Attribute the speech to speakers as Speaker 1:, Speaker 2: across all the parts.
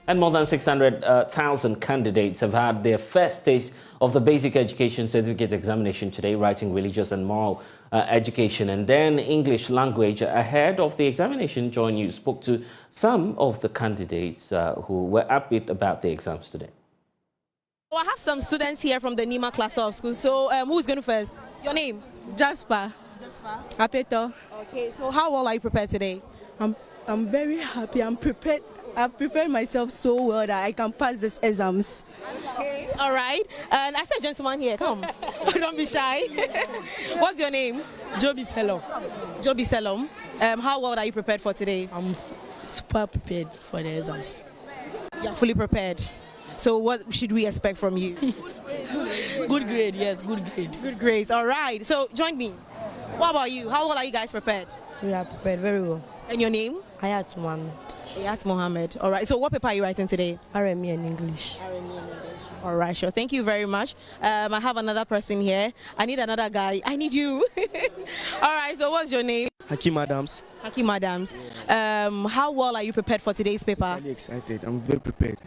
Speaker 1: And more than 600,000 candidates have had their first taste of the basic education certificate examination today, writing, religious and moral education, and then English language. Ahead of the examination, JoyNews spoke to some of the candidates who were upbeat about the exams today.
Speaker 2: Well, I have some students here from the Nima cluster of schools. So who's going to first? Your name?
Speaker 3: Jasper.
Speaker 2: Jasper.
Speaker 3: Apeto.
Speaker 2: Okay, so how well are you prepared today?
Speaker 3: I'm very happy. I'm prepared. I've prepared myself so well that I can pass these exams.
Speaker 2: Okay. All right. And I said, gentleman here, come. Don't be shy. What's your name?
Speaker 3: Joby Selom.
Speaker 2: Joby Selom. How well are you prepared for today?
Speaker 3: I'm super prepared for the exams.
Speaker 2: You're fully prepared. So what should we expect from you?
Speaker 3: Good grade, yes, good grade.
Speaker 2: Good grades. All right. So join me. What about you? How well are you guys prepared?
Speaker 3: We are prepared very well.
Speaker 2: And your name?
Speaker 3: Hayat Mohammed.
Speaker 2: Yes, Mohammed. All right. So what paper are you writing today?
Speaker 3: RME and English.
Speaker 2: RME and English. All right, sure. Thank you very much. I have another person here. I need another guy. I need you. All right. So what's your name?
Speaker 4: Hakim Adams.
Speaker 2: Hakim Adams. How well are you prepared for today's paper?
Speaker 4: I'm really excited. I'm very prepared.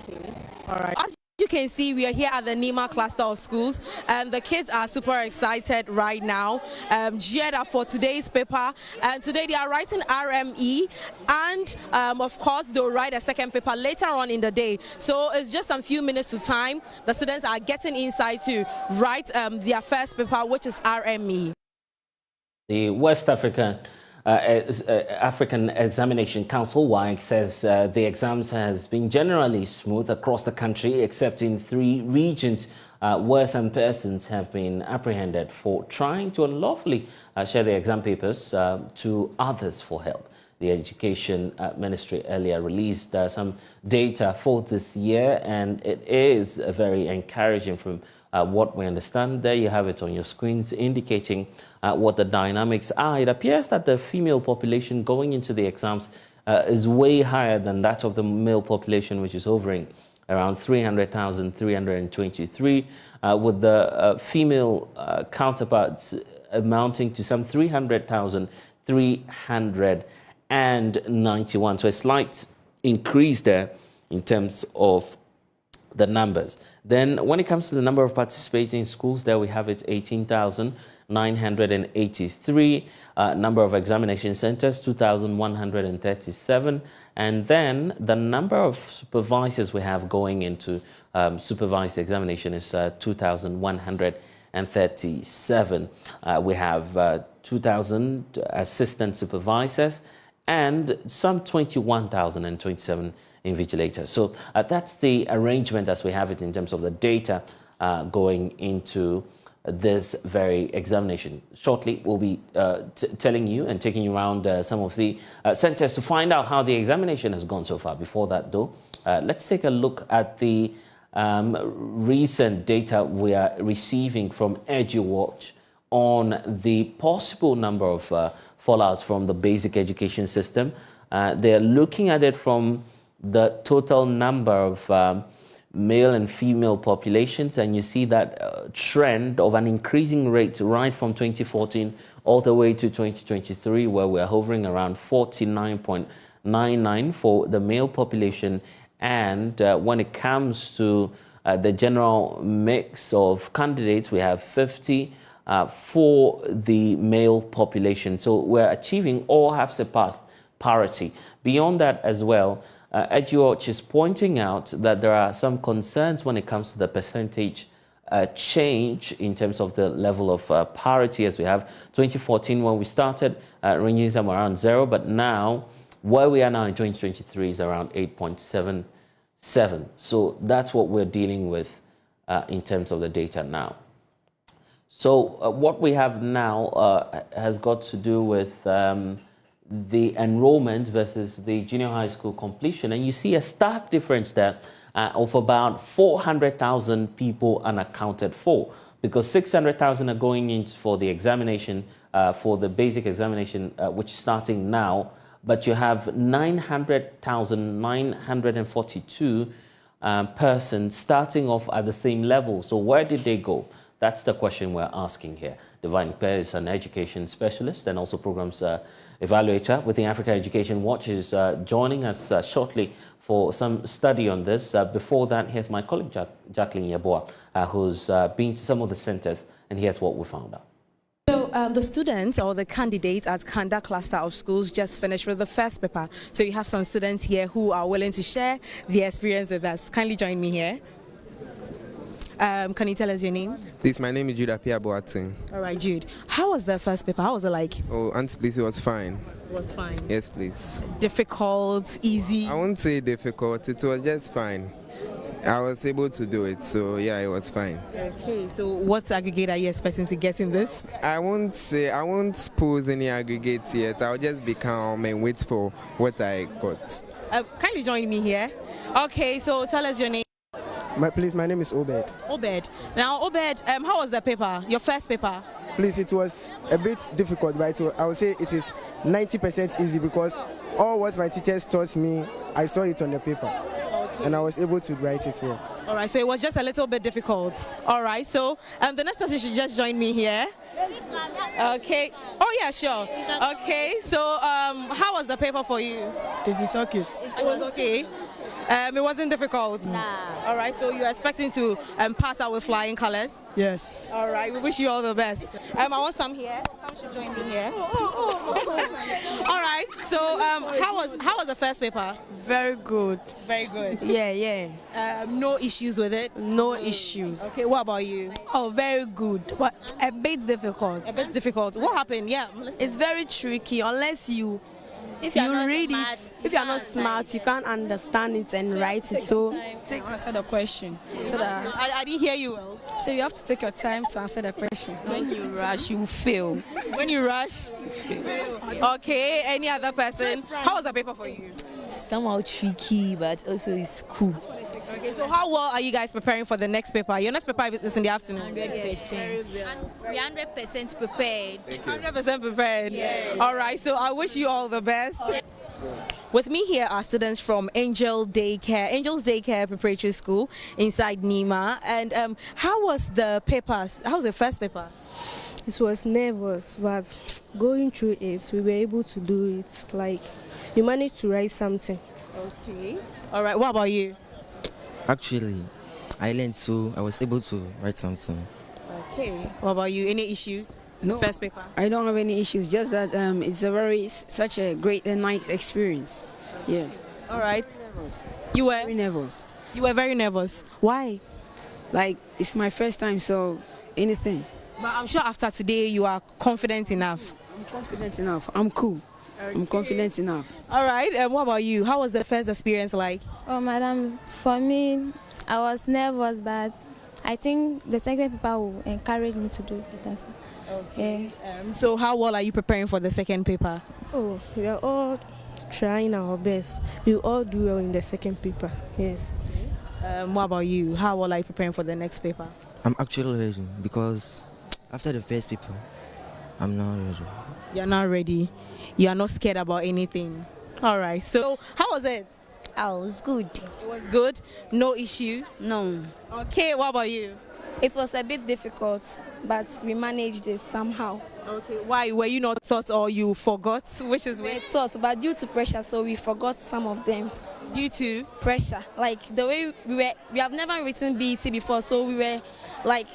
Speaker 2: Okay. All right. As you can see, we are here at the Nima cluster of schools, and the kids are super excited right now, geared up for today's paper. And today they are writing RME, and of course they'll write a second paper later on in the day. So it's just some few minutes to time. The students are getting inside to write their first paper, which is RME.
Speaker 1: The West African Examination Council, WAEC, says the exams has been generally smooth across the country, except in 3 regions where some persons have been apprehended for trying to unlawfully share the exam papers to others for help. The Education Ministry earlier released some data for this year, and it is very encouraging from what we understand. There you have it on your screens, indicating what the dynamics are. It appears that the female population going into the exams is way higher than that of the male population, which is hovering around 300,323, with the female counterparts amounting to some 300,391. So a slight increase there in terms of the numbers. Then when it comes to the number of participating schools, there we have it, 18,983. Number of examination centers, 2,137. And then the number of supervisors we have going into supervised examination is 2,137. We have 2,000 assistant supervisors and some 21,027 invigilators. So that's the arrangement as we have it in terms of the data going into this very examination. Shortly, we'll be telling you and taking you around some of the centers to find out how the examination has gone so far. Before that, though, let's take a look at the recent data we are receiving from EduWatch on the possible number of fallouts from the basic education system. They're looking at it from the total number of male and female populations, and you see that trend of an increasing rate right from 2014 all the way to 2023, where we're hovering around 49.99 for the male population. And when it comes to the general mix of candidates, we have 50 for the male population. So we're achieving or have surpassed parity. Beyond that as well, EduWatch is pointing out that there are some concerns when it comes to the percentage change in terms of the level of parity, as we have 2014 when we started, ranging somewhere around 0, but now where we are now in 2023 is around 8.77. So that's what we're dealing with in terms of the data now. So what we have now has got to do with the enrollment versus the junior high school completion, and you see a stark difference there of about 400,000 people unaccounted for, because 600,000 are going in for the examination, for the basic examination, which is starting now, but you have 900,942 persons starting off at the same level. So where did they go? That's the question we're asking here. Divine Pair is an education specialist and also programs evaluator with the Africa Education Watch, is joining us shortly for some study on this. Before that, here's my colleague Jacqueline Yeboah, who's been to some of the centers, and here's what we found out.
Speaker 2: So the students or the candidates at Kanda cluster of schools just finished with the first paper. So you have some students here who are willing to share their experience with us. Kindly join me here. Can you tell us your name?
Speaker 5: Please, my name is Jude Apia-Boateng.
Speaker 2: All right, Jude. How was the first paper? How was it like?
Speaker 5: Oh, Auntie, please, it was fine.
Speaker 2: It was fine.
Speaker 5: Yes, please.
Speaker 2: Difficult, easy?
Speaker 5: I won't say difficult. It was just fine. I was able to do it, so yeah, it was fine.
Speaker 2: Okay, so what aggregate are you expecting to get in this?
Speaker 5: I won't pose any aggregates yet. I'll just be calm and wait for what I got.
Speaker 2: Kindly join me here. Okay, so tell us your name.
Speaker 4: Please, my name is Obed.
Speaker 2: Obed. Now, Obed, how was the paper? Your first paper?
Speaker 4: Please, it was a bit difficult, but I would say it is 90% easy because all what my teachers taught me, I saw it on the paper. Okay. And I was able to write it well.
Speaker 2: All right, so it was just a little bit difficult. All right, so the next person should just join me here. Okay. Oh, yeah, sure. Okay, so how was the paper for you?
Speaker 3: It is okay.
Speaker 2: It was okay. It wasn't difficult.
Speaker 6: Nah.
Speaker 2: All right, so you're expecting to pass out with flying colors?
Speaker 3: Yes.
Speaker 2: All right, we wish you all the best. I want some here. Some should join me here. All right, so how was the first paper?
Speaker 3: Very good.
Speaker 2: Very good.
Speaker 3: Yeah.
Speaker 2: No issues with it?
Speaker 3: No issues.
Speaker 2: Okay, what about you?
Speaker 3: Oh, very good. But a bit difficult.
Speaker 2: A bit difficult. What happened? Yeah.
Speaker 3: It's very tricky unless you
Speaker 6: If you're not
Speaker 3: read
Speaker 6: smart,
Speaker 3: it. If you're not smart, you can't understand it and write it. So
Speaker 7: Answer the question. So that
Speaker 2: I didn't hear you well.
Speaker 7: so you have to take your time to answer the question. When you rush, you fail.
Speaker 2: When you rush, you fail. Okay, any other person? How was the paper for you?
Speaker 6: somehow tricky, but also it's cool.
Speaker 2: Okay, so how well are you guys preparing for the next paper? Your next paper is in the afternoon.
Speaker 6: 100%.
Speaker 8: We're 100% prepared.
Speaker 2: 100% prepared.
Speaker 8: Yes.
Speaker 2: All right, so I wish you all the best. With me here are students from Angel's Daycare Preparatory School inside Nima. And how was the papers? How was the first paper?
Speaker 3: it was nervous, but going through it, we were able to do it. Like, you managed to write something.
Speaker 2: Okay. All right. What about you?
Speaker 9: Actually, I learned, so I was able to write something.
Speaker 2: Okay. What about you? Any issues?
Speaker 10: No,
Speaker 2: first paper.
Speaker 10: I don't have any issues. Just that it's such a great and nice experience. Yeah.
Speaker 2: All right.
Speaker 10: Nervous.
Speaker 2: You were
Speaker 10: Very nervous.
Speaker 2: You were very nervous. Why?
Speaker 10: Like, it's my first time, so anything.
Speaker 2: But I'm sure after today you are confident enough.
Speaker 10: I'm confident enough. I'm cool. Okay. I'm confident enough.
Speaker 2: All right. And what about you? How was the first experience like?
Speaker 11: Oh, madam, for me, I was nervous, but I think the second paper will encourage me to do better.
Speaker 2: Okay. So how well are you preparing for the second paper?
Speaker 3: Oh, we are all trying our best. We all do well in the second paper. Yes.
Speaker 2: What about you? How well are you preparing for the next paper?
Speaker 9: I'm actually ready because after the first paper, I'm not ready.
Speaker 2: You're not ready. You are not scared about anything. All right. So how was it?
Speaker 11: Oh, it was good.
Speaker 2: It was good. No issues.
Speaker 11: No.
Speaker 2: Okay. What about you?
Speaker 11: It was a bit difficult, but we managed it somehow.
Speaker 2: Okay. Why? Were you not taught or you forgot? Which is
Speaker 11: We taught, but due to pressure, so we forgot some of them.
Speaker 2: due to
Speaker 11: Pressure, like the way we have never written BEC before, so we were like,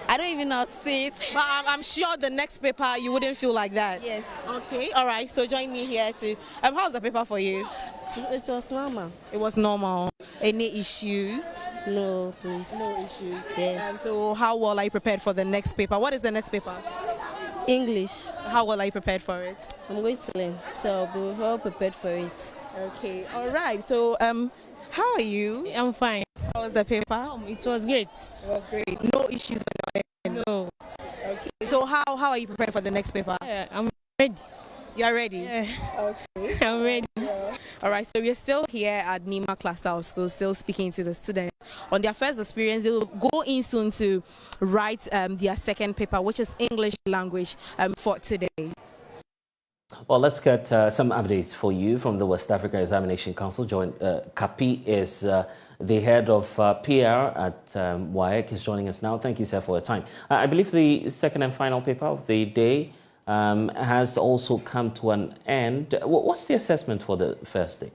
Speaker 11: I don't even know how to say it.
Speaker 2: But I'm sure the next paper you wouldn't feel like that.
Speaker 11: Yes.
Speaker 2: Okay. All right. So join me here too. How was the paper for you?
Speaker 3: It was normal.
Speaker 2: It was normal. Any issues?
Speaker 3: No, please.
Speaker 2: No issues.
Speaker 3: Yes.
Speaker 2: So how well are you prepared for the next paper? What is the next paper?
Speaker 3: English.
Speaker 2: How well are you prepared for it?
Speaker 3: I'm going to learn, so I'll be well prepared for it.
Speaker 2: Okay. All right. So how are you?
Speaker 6: I'm fine.
Speaker 2: How was the paper?
Speaker 6: It was great.
Speaker 2: It was great. No issues on your end.
Speaker 6: No.
Speaker 2: Okay. So how are you prepared for the next paper?
Speaker 6: Yeah, I'm ready.
Speaker 2: You are ready?
Speaker 6: Yeah.
Speaker 2: Okay.
Speaker 6: I'm ready.
Speaker 2: All right, so we're still here at Nima Cluster of Schools, still speaking to the students on their first experience. They will go in soon to write their second paper, which is English language for today.
Speaker 1: Well, let's get some updates for you from the West Africa Examination Council. Kapi is the head of PR at WAEC. He's joining us now. Thank you, sir, for your time. I believe the second and final paper of the day has also come to an end. What's the assessment for the first day?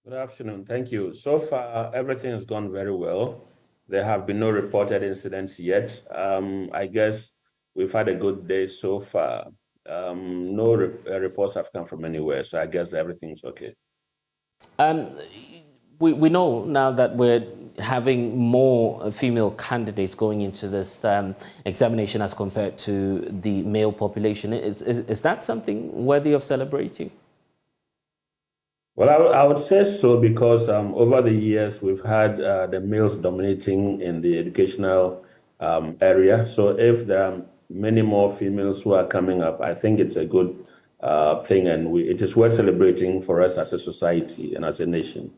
Speaker 12: Good afternoon. Thank you. So far, everything has gone very well. There have been no reported incidents yet. I guess we've had a good day so far. No reports have come from anywhere, so I guess everything's okay.
Speaker 1: We know now that we're having more female candidates going into this examination as compared to the male population. Is that something worthy of celebrating?
Speaker 12: Well, I would say so because over the years we've had the males dominating in the educational area. So if there are many more females who are coming up, I think it's a good thing, and it is worth celebrating for us as a society and as a nation.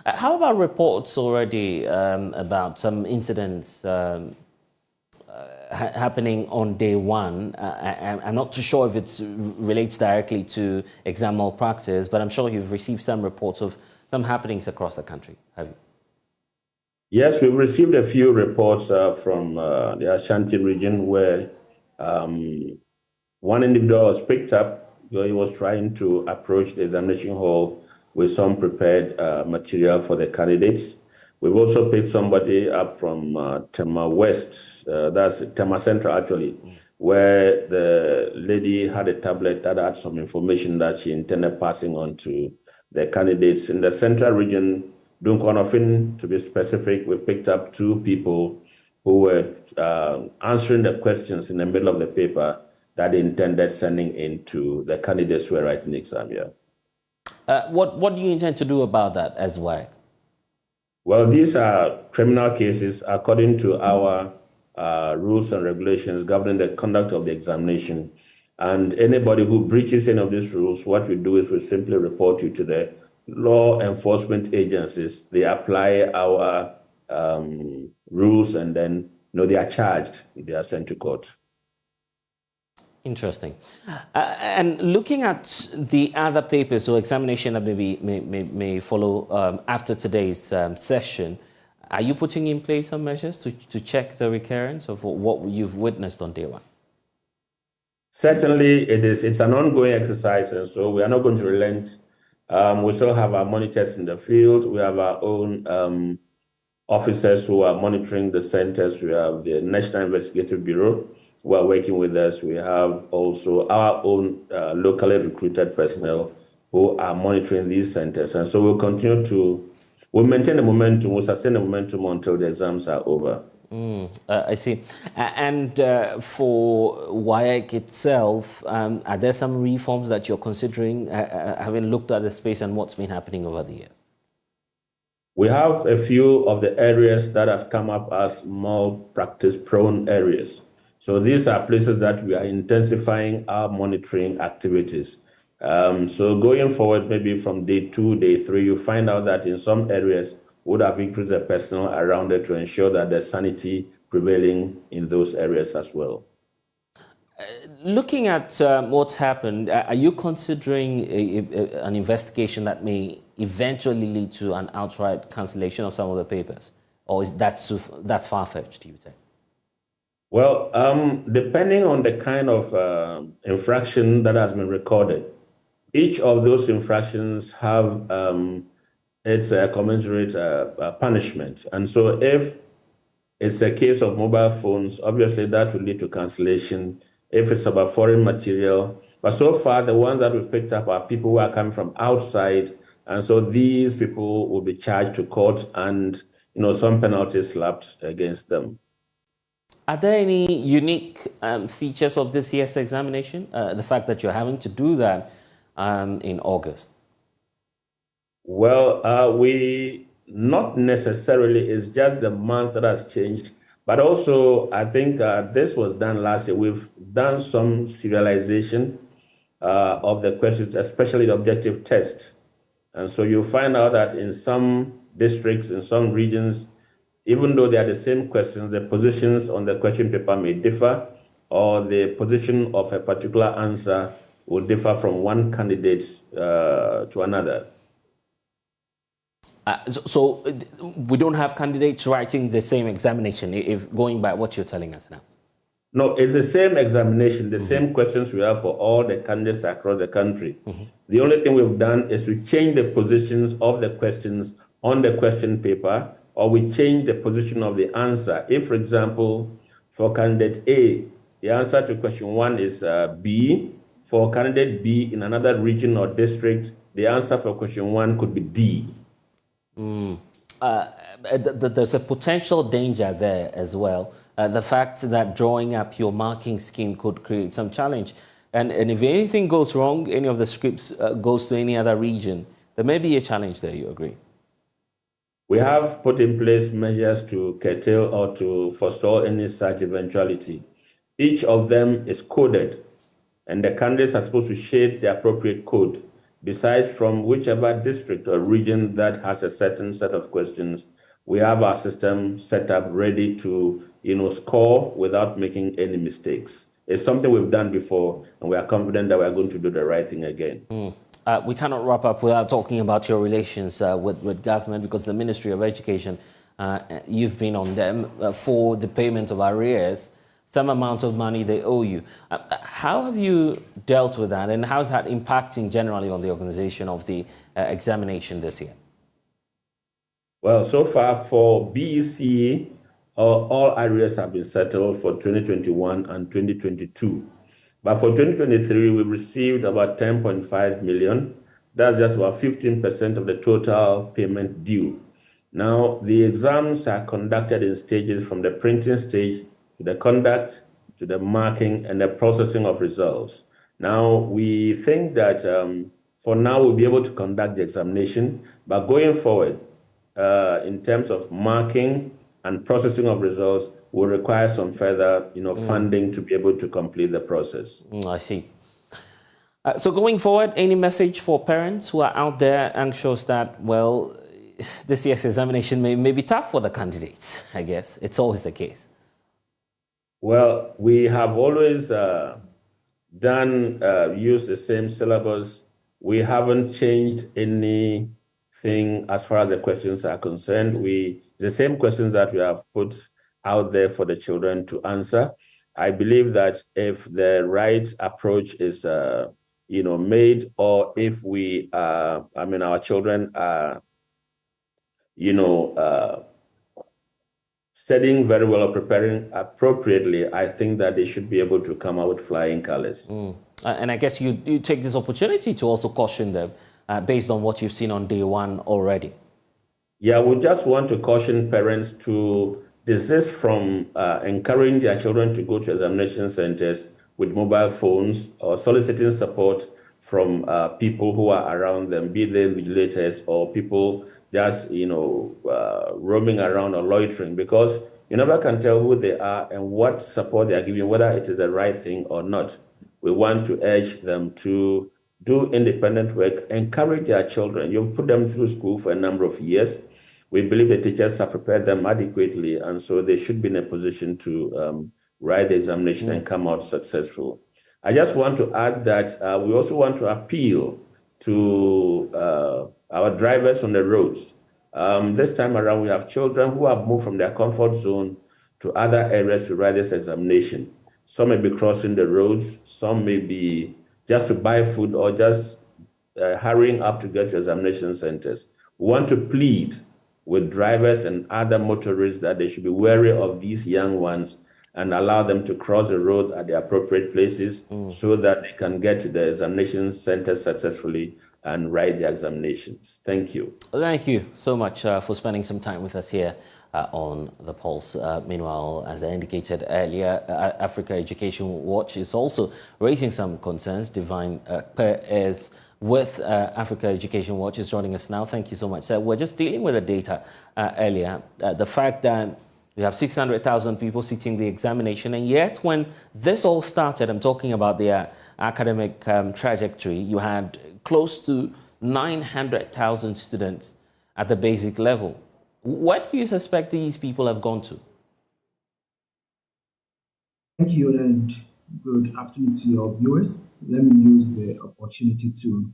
Speaker 1: How about reports already about some incidents happening on day one? I'm not too sure if it relates directly to exam malpractice, but I'm sure you've received some reports of some happenings across the country, have you?
Speaker 12: Yes, we've received a few reports from the Ashanti region where one individual was picked up. He was trying to approach the examination hall with some prepared material for the candidates. We've also picked somebody up from Tema West, that's Tema Central actually, where the lady had a tablet that had some information that she intended passing on to the candidates. In the Central region, Dunkonofin, to be specific, we've picked up 2 people who were answering the questions in the middle of the paper that they intended sending in to the candidates who were writing the exam here.
Speaker 1: What do you intend to do about that as well?
Speaker 12: Well, these are criminal cases according to our rules and regulations governing the conduct of the examination. And anybody who breaches any of these rules, what we do is we simply report you to the law enforcement agencies. They apply our rules, and then they are charged. They are sent to court.
Speaker 1: Interesting. And looking at the other papers, so examination that may follow after today's session, are you putting in place some measures to check the recurrence of what you've witnessed on day one?
Speaker 12: Certainly, it's an ongoing exercise, and so we are not going to relent. We still have our monitors in the field. We have our own officers who are monitoring the centers. We have the National Investigative Bureau who are working with us. We have also our own locally recruited personnel who are monitoring these centers. And so we'll maintain the momentum, we'll sustain the momentum until the exams are over.
Speaker 1: I see. And for WAEC itself, are there some reforms that you're considering, having looked at the space and what's been happening over the years?
Speaker 12: We have a few of the areas that have come up as malpractice-prone areas. So these are places that we are intensifying our monitoring activities. So going forward, maybe from day 2, day 3, you find out that in some areas would have increased the personnel around it to ensure that there's sanity prevailing in those areas as well.
Speaker 1: Looking at what's happened, are you considering an investigation that may eventually lead to an outright cancellation of some of the papers? Or is that's far-fetched, you would say?
Speaker 12: Well, depending on the kind of infraction that has been recorded, each of those infractions have its commensurate punishment. And so if it's a case of mobile phones, obviously that will lead to cancellation. If it's about foreign material, but so far the ones that we've picked up are people who are coming from outside, and so these people will be charged to court and some penalties slapped against them.
Speaker 1: Are there any unique features of this year's examination? The fact that you're having to do that in August?
Speaker 12: Well, we not necessarily, it's just the month that has changed. But also, I think this was done last year. We've done some serialization of the questions, especially the objective test. And so you'll find out that in some districts, in some regions, even though they are the same questions, the positions on the question paper may differ, or the position of a particular answer will differ from one candidate to another.
Speaker 1: So we don't have candidates writing the same examination, if going by what you're telling us now?
Speaker 12: No, it's the same examination, the same questions we have for all the candidates across the country. The only thing we've done is to change the positions of the questions on the question paper, or we change the position of the answer. If, for example, for candidate A, the answer to question 1 is B, for candidate B in another region or district, the answer for question 1 could be D.
Speaker 1: There's a potential danger there as well. The fact that drawing up your marking scheme could create some challenge. And if anything goes wrong, any of the scripts goes to any other region, there may be a challenge there, you agree?
Speaker 12: We have put in place measures to curtail or to forestall any such eventuality. Each of them is coded, and the candidates are supposed to shade the appropriate code. Besides, from whichever district or region that has a certain set of questions, we have our system set up ready to, score without making any mistakes. It's something we've done before, and we are confident that we are going to do the right thing again.
Speaker 1: We cannot wrap up without talking about your relations with government, because the Ministry of Education, you've been on them for the payment of arrears, some amount of money they owe you. How have you dealt with that, and how is that impacting generally on the organization of the examination this year?
Speaker 12: Well, so far for BEC, all arrears have been settled for 2021 and 2022. But for 2023, we received about 10.5 million. That's just about 15% of the total payment due. Now, the exams are conducted in stages, from the printing stage to the conduct, to the marking, and the processing of results. Now, we think that for now, we'll be able to conduct the examination, but going forward, in terms of marking and processing of results, will require some further, funding to be able to complete the process.
Speaker 1: I see. So going forward, any message for parents who are out there anxious that, well, this year's examination may be tough for the candidates? I guess it's always the case.
Speaker 12: Well, we have always used the same syllabus. We haven't changed anything as far as the questions are concerned. The same questions that we have put out there for the children to answer. I believe that if the right approach is, made, or if our children are, studying very well or preparing appropriately, I think that they should be able to come out with flying colors.
Speaker 1: And I guess you take this opportunity to also caution them based on what you've seen on day one already.
Speaker 12: Yeah, we just want to caution parents to desist from encouraging their children to go to examination centers with mobile phones, or soliciting support from people who are around them, be they vigilators or people just, roaming around or loitering, because you never can tell who they are and what support they are giving, whether it is the right thing or not. We want to urge them to do independent work, encourage their children. You've put them through school for a number of years. We believe the teachers have prepared them adequately, and so they should be in a position to write the examination and come out successful. I just want to add that we also want to appeal to our drivers on the roads. This time around, we have children who have moved from their comfort zone to other areas to write this examination. Some may be crossing the roads, some may be just to buy food, or just hurrying up to get to examination centers. We want to plead with drivers and other motorists that they should be wary of these young ones and allow them to cross the road at the appropriate places so that they can get to the examination center successfully and write the examinations. Thank you.
Speaker 1: Thank you so much for spending some time with us here on The Pulse. Meanwhile, as I indicated earlier, Africa Education Watch is also raising some concerns. Divine is with Africa Education Watch is joining us now. Thank you so much, sir. We're just dealing with the data earlier. The fact that we have 600,000 people sitting the examination, and yet when this all started, I'm talking about their academic trajectory, you had close to 900,000 students at the basic level. What do you suspect these people have gone to?
Speaker 13: Thank you, and good afternoon to your viewers. Let me use the opportunity to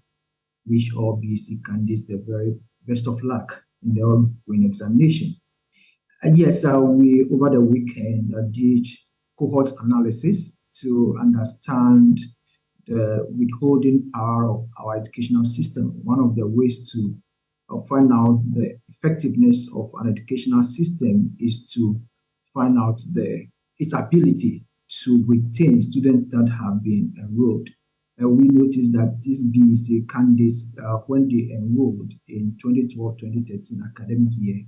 Speaker 13: wish all BC candidates the very best of luck in the ongoing examination. And yes, we over the weekend did cohort analysis to understand the withholding power of our educational system. One of the ways to find out the effectiveness of an educational system is to find out its ability to retain students that have been enrolled. We noticed that these BEC candidates, when they enrolled in 2012-2013 academic year,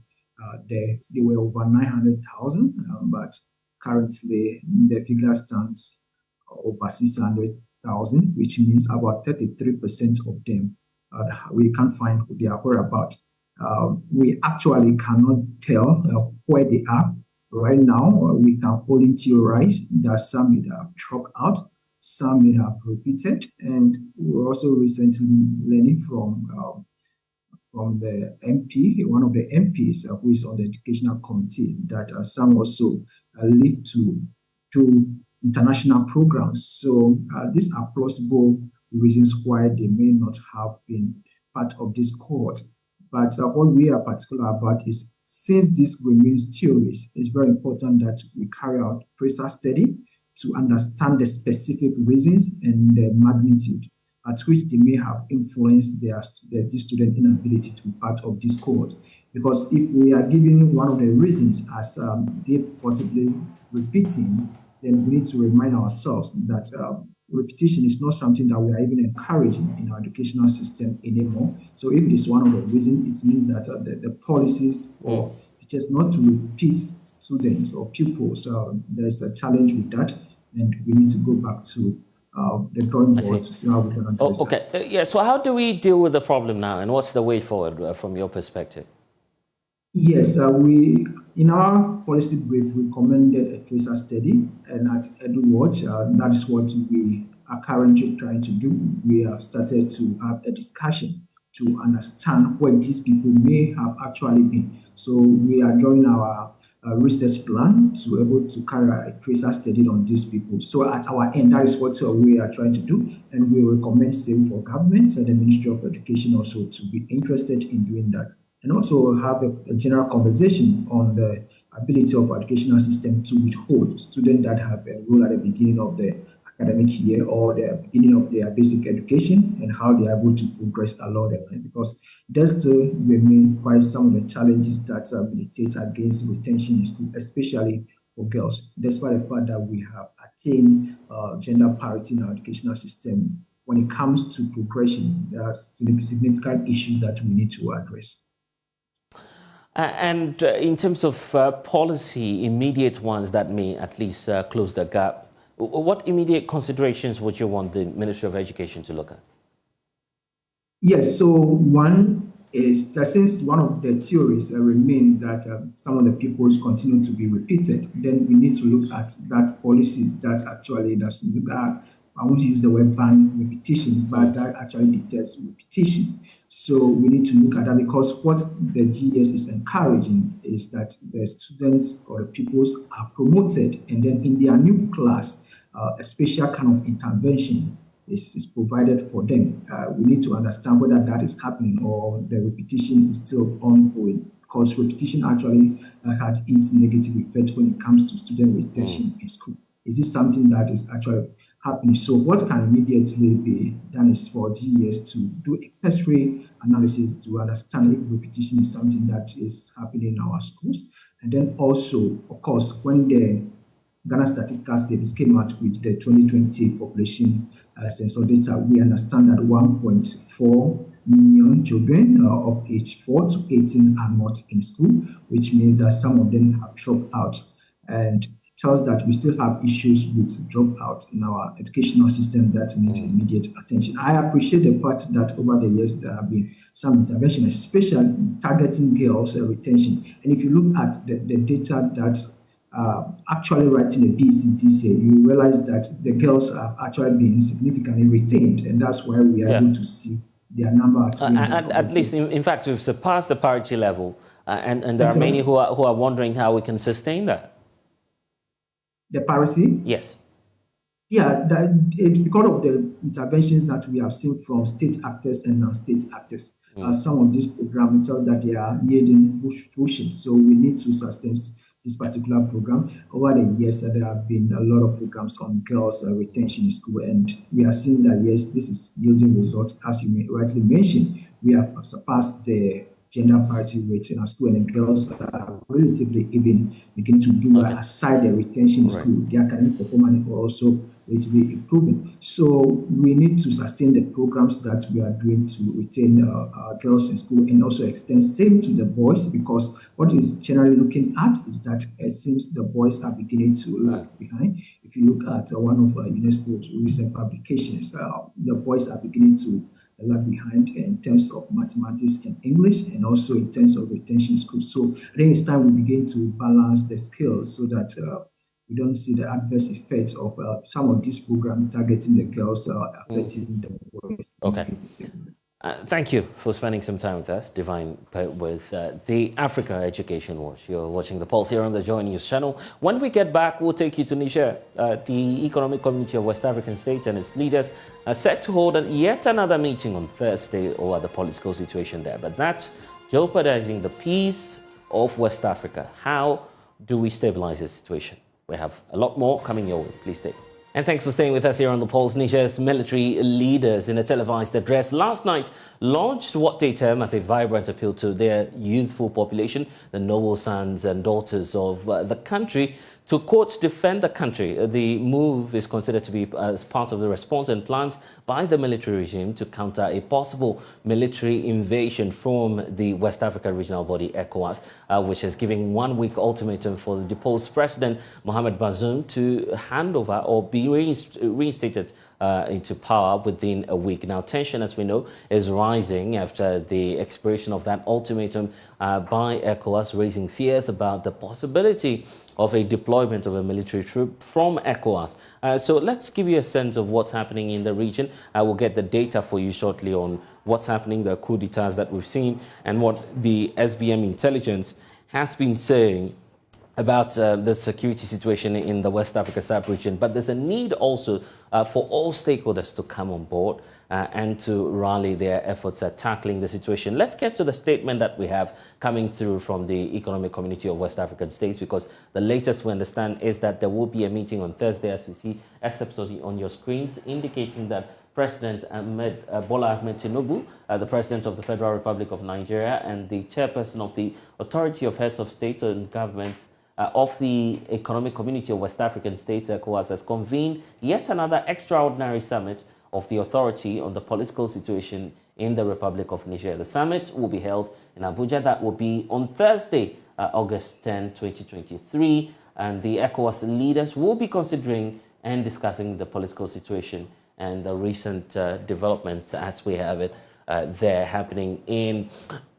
Speaker 13: they were over 900,000, but currently the figure stands over 600,000, which means about 33% of them we can't find their whereabouts. We actually cannot tell where they are right now. We can only theorize that some may have dropped out, some may have repeated, and we're also recently learning from the MP, one of the MPs who is on the educational committee, that some also live to international programs. So these are plausible reasons why they may not have been part of this cohort. But what we are particular about is, since this remains theories, it's very important that we carry out tracer study to understand the specific reasons and the magnitude at which they may have influenced the student inability to be part of this cohort. Because if we are giving one of the reasons as they possibly repeating, then we need to remind ourselves that repetition is not something that we are even encouraging in our educational system anymore. So if it is one of the reasons, it means that the policy for teachers not to repeat students or pupils, there's a challenge with that, and we need to go back to the drawing board to see how we can address
Speaker 1: Okay. Yeah, so how do we deal with the problem now, and what's the way forward from your perspective?
Speaker 13: Yes, we in our policy brief recommended a tracer study, and at EduWatch, that is what we are currently trying to do. We have started to have a discussion to understand where these people may have actually been. So we are drawing our research plan to be able to carry a tracer study on these people. So at our end, that is what we are trying to do, and we recommend same for government and the Ministry of Education also to be interested in doing that. And also have a general conversation on the ability of our educational system to withhold students that have enrolled at the beginning of the academic year or the beginning of their basic education, and how they are able to progress along the line. Because there still remains quite some of the challenges that militate against retention in school, especially for girls, despite the fact that we have attained gender parity in our educational system. When it comes to progression, there are significant issues that we need to address.
Speaker 1: And in terms of policy, immediate ones that may at least close the gap, what immediate considerations would you want the Ministry of Education to look at?
Speaker 13: Yes, so one is that since one of the theories remain that some of the pupils continue to be repeated, then we need to look at that policy that actually does look at, I won't use the word ban repetition, but that actually detects repetition. So we need to look at that, because what the GS is encouraging is that the students or the pupils are promoted, and then in their new class, a special kind of intervention is provided for them. We need to understand whether that is happening or the repetition is still ongoing, because repetition actually had its negative effect when it comes to student retention in school. Is this something that is actually happening? So what can immediately be done is for GES to do a test-ray analysis to understand if repetition is something that is happening in our schools. And then also, of course, when the Ghana Statistical Service came out with the 2020 population census data, we understand that 1.4 million children of age 4 to 18 are not in school, which means that some of them have dropped out. And tells that we still have issues with dropout in our educational system that need immediate attention. I appreciate the fact that over the years there have been some intervention, especially targeting girls' retention. And if you look at the data that actually writing a BCTC, you realize that the girls have actually been significantly retained, and that's why we are able to see their number.
Speaker 1: At least, in fact, we've surpassed the parity level, and there are many who are wondering how we can sustain that.
Speaker 13: The parity?
Speaker 1: Yes.
Speaker 13: Yeah, it's because of the interventions that we have seen from state actors and non-state actors. Some of these programs tell that they are yielding fruition, so we need to sustain this particular program. Over the years, there have been a lot of programs on girls' retention in school, and we are seeing that, yes, this is yielding results. As you rightly mentioned, we have surpassed the gender parity rate in our school, and the girls are relatively even beginning to do aside the retention in school. Their academic performance are also relatively improving. So we need to sustain the programs that we are doing to retain our girls in school, and also extend same to the boys, because what is generally looking at is that it seems the boys are beginning to lag behind. If you look at one of UNESCO's recent publications, the boys are beginning to lag behind in terms of mathematics and English, and also in terms of retention skills. So I think it's time we begin to balance the skills so that we don't see the adverse effects of some of these programs targeting the girls affecting the boys.
Speaker 1: Okay. Thank you for spending some time with us, Divine, with the Africa Education Watch. You're watching The Pulse here on the JoyNews channel. When we get back, we'll take you to Niger. The Economic Community of West African States and its leaders are set to hold yet another meeting on Thursday over the political situation there. But that's jeopardizing the peace of West Africa. How do we stabilize the situation? We have a lot more coming your way. Please stay. And thanks for staying with us here on The Pulse. Niger's military leaders, in a televised address last night, launched what they term as a vibrant appeal to their youthful population, the noble sons and daughters of the country, to, quote, defend the country. The move is considered to be as part of the response and plans by the military regime to counter a possible military invasion from the West Africa regional body, ECOWAS, which is giving 1 week ultimatum for the deposed President Mohamed Bazoum to hand over or be reinstated into power within a week. Now, tension, as we know, is rising after the expiration of that ultimatum by ECOWAS, raising fears about the possibility of a deployment of a military troop from ECOWAS. So let's give you a sense of what's happening in the region. I will get the data for you shortly on what's happening, the coup d'etats that we've seen, and what the SBM intelligence has been saying about the security situation in the West Africa sub-region. But there's a need also for all stakeholders to come on board and to rally their efforts at tackling the situation. Let's get to the statement that we have coming through from the Economic Community of West African States, because the latest we understand is that there will be a meeting on Thursday, as you see excerpts on your screens, indicating that President Bola Ahmed Tinubu, the President of the Federal Republic of Nigeria, and the Chairperson of the Authority of Heads of States and Governments of the Economic Community of West African States, ECOWAS, has convened yet another extraordinary summit of the authority on the political situation in the Republic of Niger. The summit will be held in Abuja. That will be on Thursday, August 10, 2023. And the ECOWAS leaders will be considering and discussing the political situation and the recent developments as we have it there happening in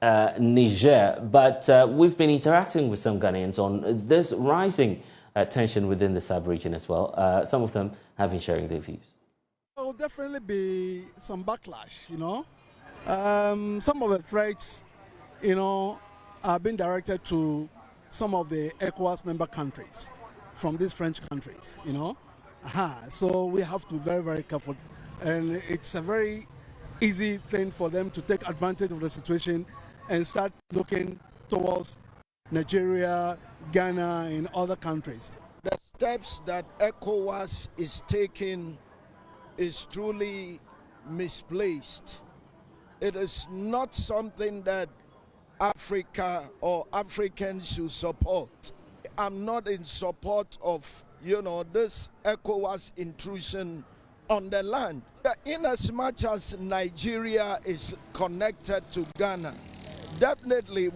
Speaker 1: Niger. But we've been interacting with some Ghanaians on this rising tension within the sub-region as well. Some of them have been sharing their views.
Speaker 14: There will definitely be some backlash, you know. Some of the threats, you know, are being directed to some of the ECOWAS member countries from these French countries, you know. So we have to be very, very careful. And it's a very easy thing for them to take advantage of the situation and start looking towards Nigeria, Ghana, and other countries.
Speaker 15: The steps that ECOWAS is taking is truly misplaced. It is not something that Africa or Africans should support. I'm not in support of, you know, this ECOWAS intrusion on the land. In as much as Nigeria is connected to Ghana, definitely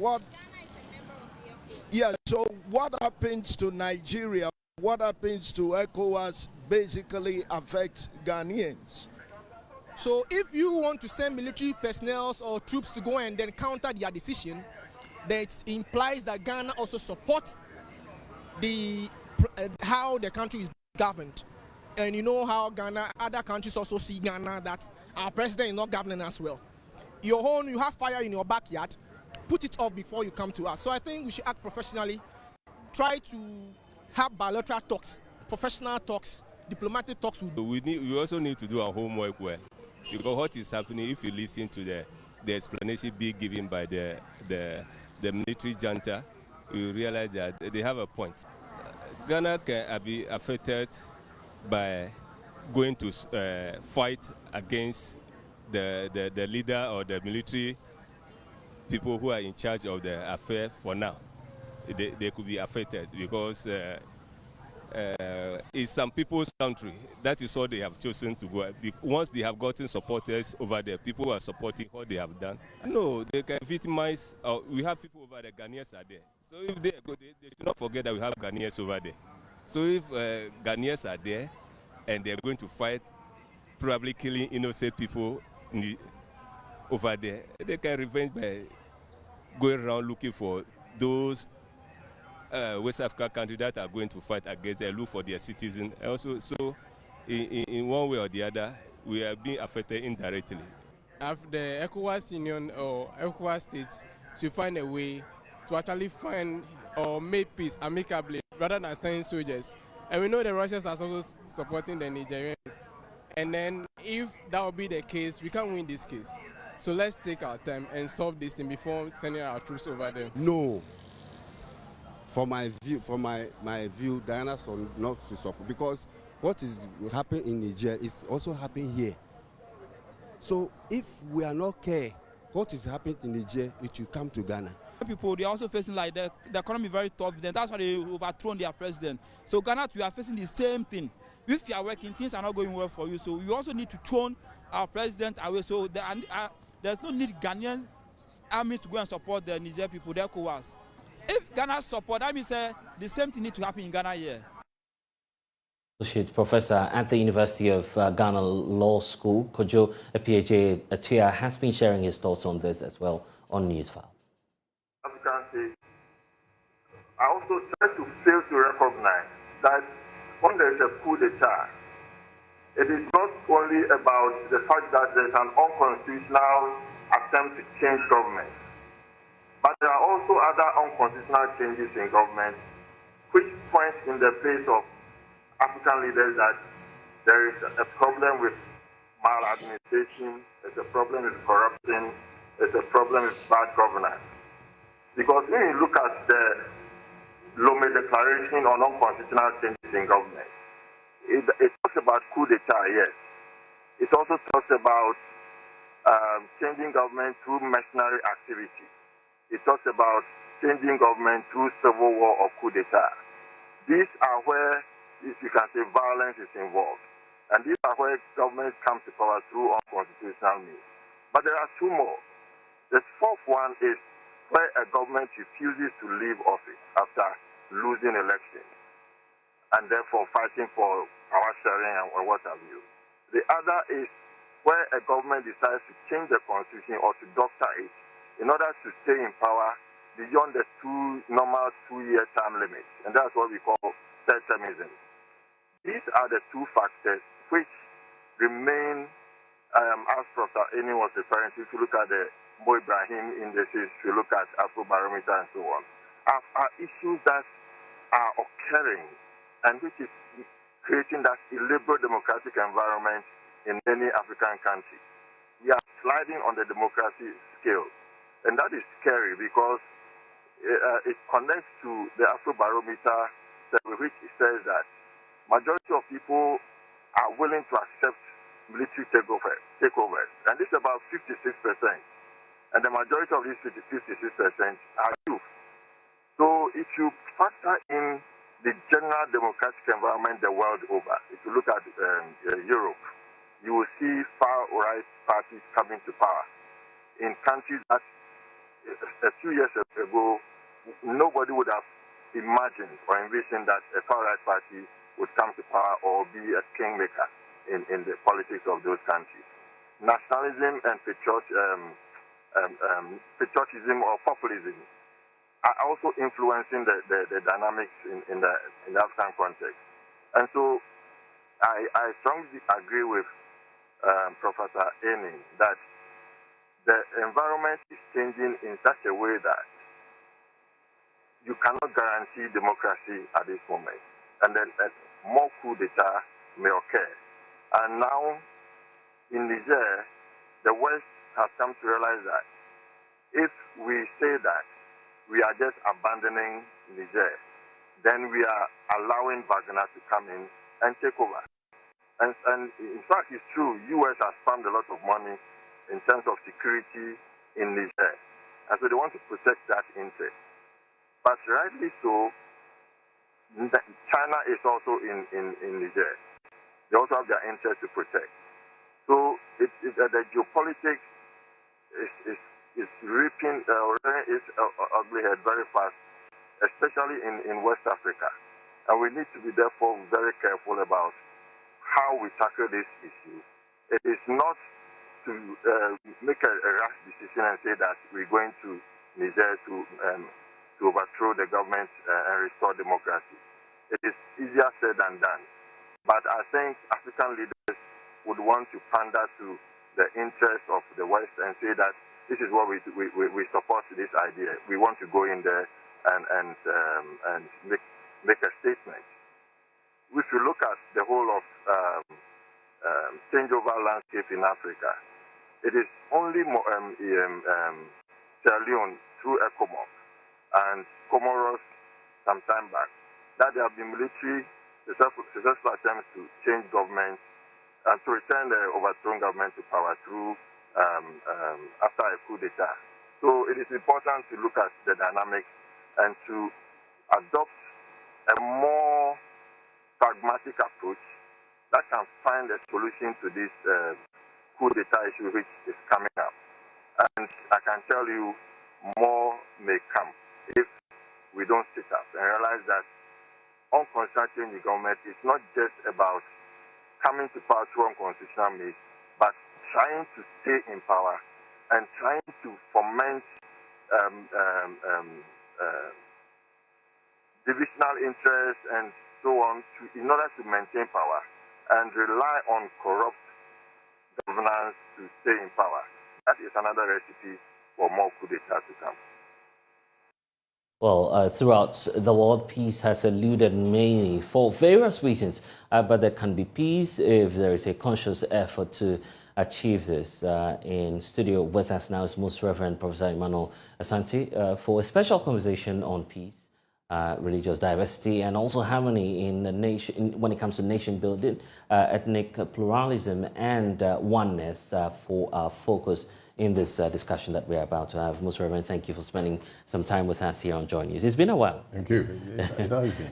Speaker 15: so what happens to Nigeria, what happens to ECOWAS basically affects Ghanaians.
Speaker 16: So if you want to send military personnel or troops to go and then counter their decision, then it implies that Ghana also supports how the country is governed. And you know how other countries also see Ghana, that our president is not governing as well. You have fire in your backyard, put it off before you come to us. So I think we should act professionally, try to have bilateral talks, professional talks, diplomatic talks.
Speaker 17: We also need to do our homework well, because what is happening, if you listen to the explanation being given by the military junta, you realize that they have a point. Ghana can be affected by going to fight against the leader or the military people who are in charge of the affair for now. They could be affected because it's some people's country. That is what they have chosen to go. Once they have gotten supporters over there, people who are supporting what they have done. No, they can victimize. We have people over there, Ghanaians are there. So if they go, they should not forget that we have Ghanaians over there. So if Ghanaians are there and they're going to fight, probably killing innocent people over there, they can revenge by going around looking for those West African countries that are going to fight against them, look for their citizens. Also, so in one way or the other, we are being affected indirectly.
Speaker 18: The ECOWAS Union or ECOWAS states should find a way to actually find or make peace amicably rather than sending soldiers. And we know the Russians are also supporting the Nigerians. And then if that will be the case, we can't win this case. So let's take our time and solve this thing before sending our troops over there.
Speaker 19: No. For my view, Diana should not to support, because what is happening in Niger is also happening here. So if we are not care what is happening in Niger, it will come to Ghana.
Speaker 20: People, they are also facing like the economy very tough. Then that's why they overthrown their president. So Ghana, we are facing the same thing. If you are working, things are not going well for you. So we also need to throw our president away. So there's no need Ghanaian armies to go and support the Niger people, the ECOWAS. If Ghana support, that means the same thing needs to happen in Ghana here.
Speaker 1: Associate Professor at the University of Ghana Law School, Kojo PhD Atia, has been sharing his thoughts on this as well on Newsfile.
Speaker 21: I also try to fail to recognize that when there is a coup d'etat, it is not only about the fact that there is an unconstitutional attempt to change government, but there are also other unconstitutional changes in government which point in the face of African leaders that there is a problem with maladministration, there's a problem with corruption, there's a problem with bad governance. Because when you look at the Lome Declaration on unconstitutional changes in government, it talks about coup d'etat, yes. It also talks about changing government through mercenary activity. It talks about changing government through civil war or coup d'etat. These are where, if you can say, violence is involved. And these are where governments come to power through unconstitutional means. But there are two more. The fourth one is where a government refuses to leave office after losing elections and therefore fighting for power sharing and what have you. The other is where a government decides to change the constitution or to doctor it in order to stay in power beyond the normal two-year term limit. And that's what we call third-termism. These are the two factors which remain, as Professor Eni was referring to, if you look at the Mo Ibrahim indices, if you look at Afrobarometer and so on, are issues that are occurring and which is creating that illiberal democratic environment in many African countries. We are sliding on the democracy scale, and that is scary because it connects to the Afrobarometer survey, which says that majority of people are willing to accept military takeovers, and this is about 56%. And the majority of these 56% are youth. So if you factor in the general democratic environment the world over, if you look at Europe, you will see far-right parties coming to power in countries that a few years ago nobody would have imagined or envisioned that a far-right party would come to power or be a kingmaker in the politics of those countries. Nationalism and patriotism or populism are also influencing the dynamics in the African context. And so I strongly agree with Professor Eni that the environment is changing in such a way that you cannot guarantee democracy at this moment. And then more coup d'etat may occur. And now in Niger, the West has come to realize that if we say that we are just abandoning Niger. Then we are allowing Wagner to come in and take over. And in fact, it's true, U.S. has pumped a lot of money in terms of security in Niger. And so they want to protect that interest. But rightly so, China is also in Niger. They also have their interest to protect. So the geopolitics is reaping its ugly head very fast, especially in West Africa. And we need to be therefore very careful about how we tackle this issue. It is not to make a rash decision and say that we're going to Niger to overthrow the government and restore democracy. It is easier said than done. But I think African leaders would want to pander to the interests of the West and say that this is what we support this idea. We want to go in there and make a statement. If you look at the whole of changeover landscape in Africa, it is only Sierra Leone through ECOWAS and Comoros some time back that there have been military successful attempts to change government and to return the overthrown government to power through after a coup d'etat. So it is important to look at the dynamics and to adopt a more pragmatic approach that can find a solution to this coup d'etat issue which is coming up. And I can tell you more may come if we don't sit up and realize that unconstitutional change in government is not just about coming to power through unconstitutional means, but trying to stay in power and trying to foment divisional interests and so on in order to maintain power and rely on corrupt governance to stay in power. That is another recipe for more coup d'etat to come.
Speaker 1: Well, throughout the world, peace has eluded many for various reasons, but there can be peace if there is a conscious effort to achieve this. In studio with us now is Most Reverend Professor Emmanuel Asante for a special conversation on peace, religious diversity, and also harmony in the nation when it comes to nation building, ethnic pluralism, and oneness for our focus in this discussion that we're about to have. Most Reverend, thank you for spending some time with us here on JoyNews. It's been a while.
Speaker 5: Thank you.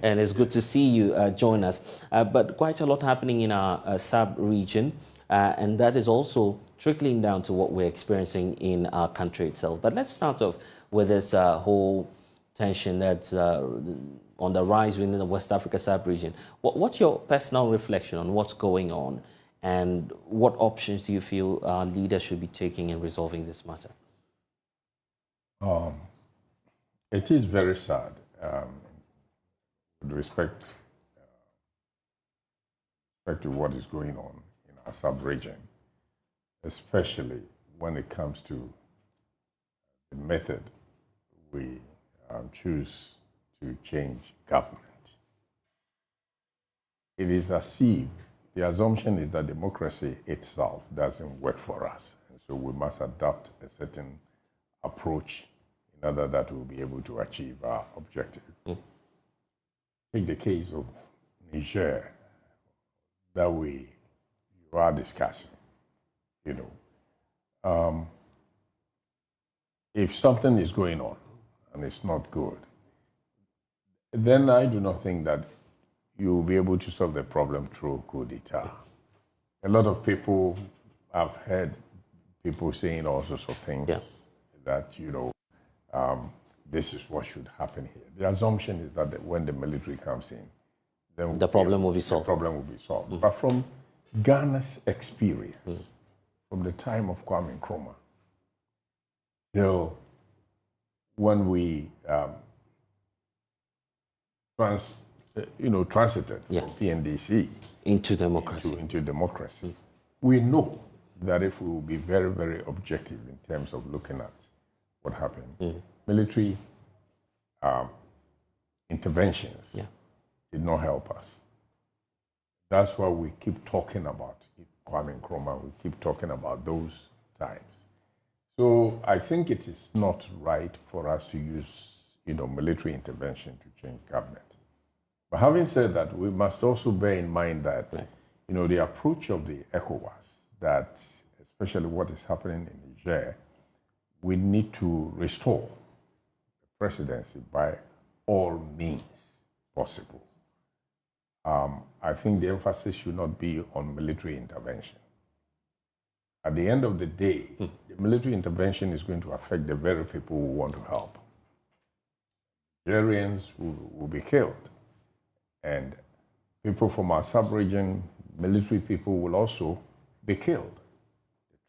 Speaker 1: And it's good to see you join us. But quite a lot happening in our sub-region, and that is also trickling down to what we're experiencing in our country itself. But let's start off with this whole tension that's on the rise within the West Africa sub-region. What's your personal reflection on what's going on? And what options do you feel our leaders should be taking in resolving this matter?
Speaker 5: It is very sad with respect to what is going on in our sub-region, especially when it comes to the method we choose to change government. It is as if the assumption is that democracy itself doesn't work for us. And so we must adopt a certain approach in order that we'll be able to achieve our objective. Take the case of Niger that we are discussing. If something is going on and it's not good, then I do not think that you will be able to solve the problem through coup d'etat. A lot of people, I've heard people saying all sorts of things that, this is what should happen here. The assumption is that when the military comes in, then
Speaker 1: the problem will be solved.
Speaker 5: The problem will be solved. But from Ghana's experience, from the time of Kwame Nkrumah, till when we transited from PNDC
Speaker 1: into democracy.
Speaker 5: Into democracy. We know that if we will be very, very objective in terms of looking at what happened, military interventions did not help us. That's why we keep talking about Kwame Nkrumah. We keep talking about those times. So I think it is not right for us to use military intervention to change government. But having said that, we must also bear in mind that, the approach of the ECOWAS, that especially what is happening in Niger, we need to restore the presidency by all means possible. I think the emphasis should not be on military intervention. At the end of the day, the military intervention is going to affect the very people who want to help. Nigerians will be killed. And people from our sub-region, military people will also be killed.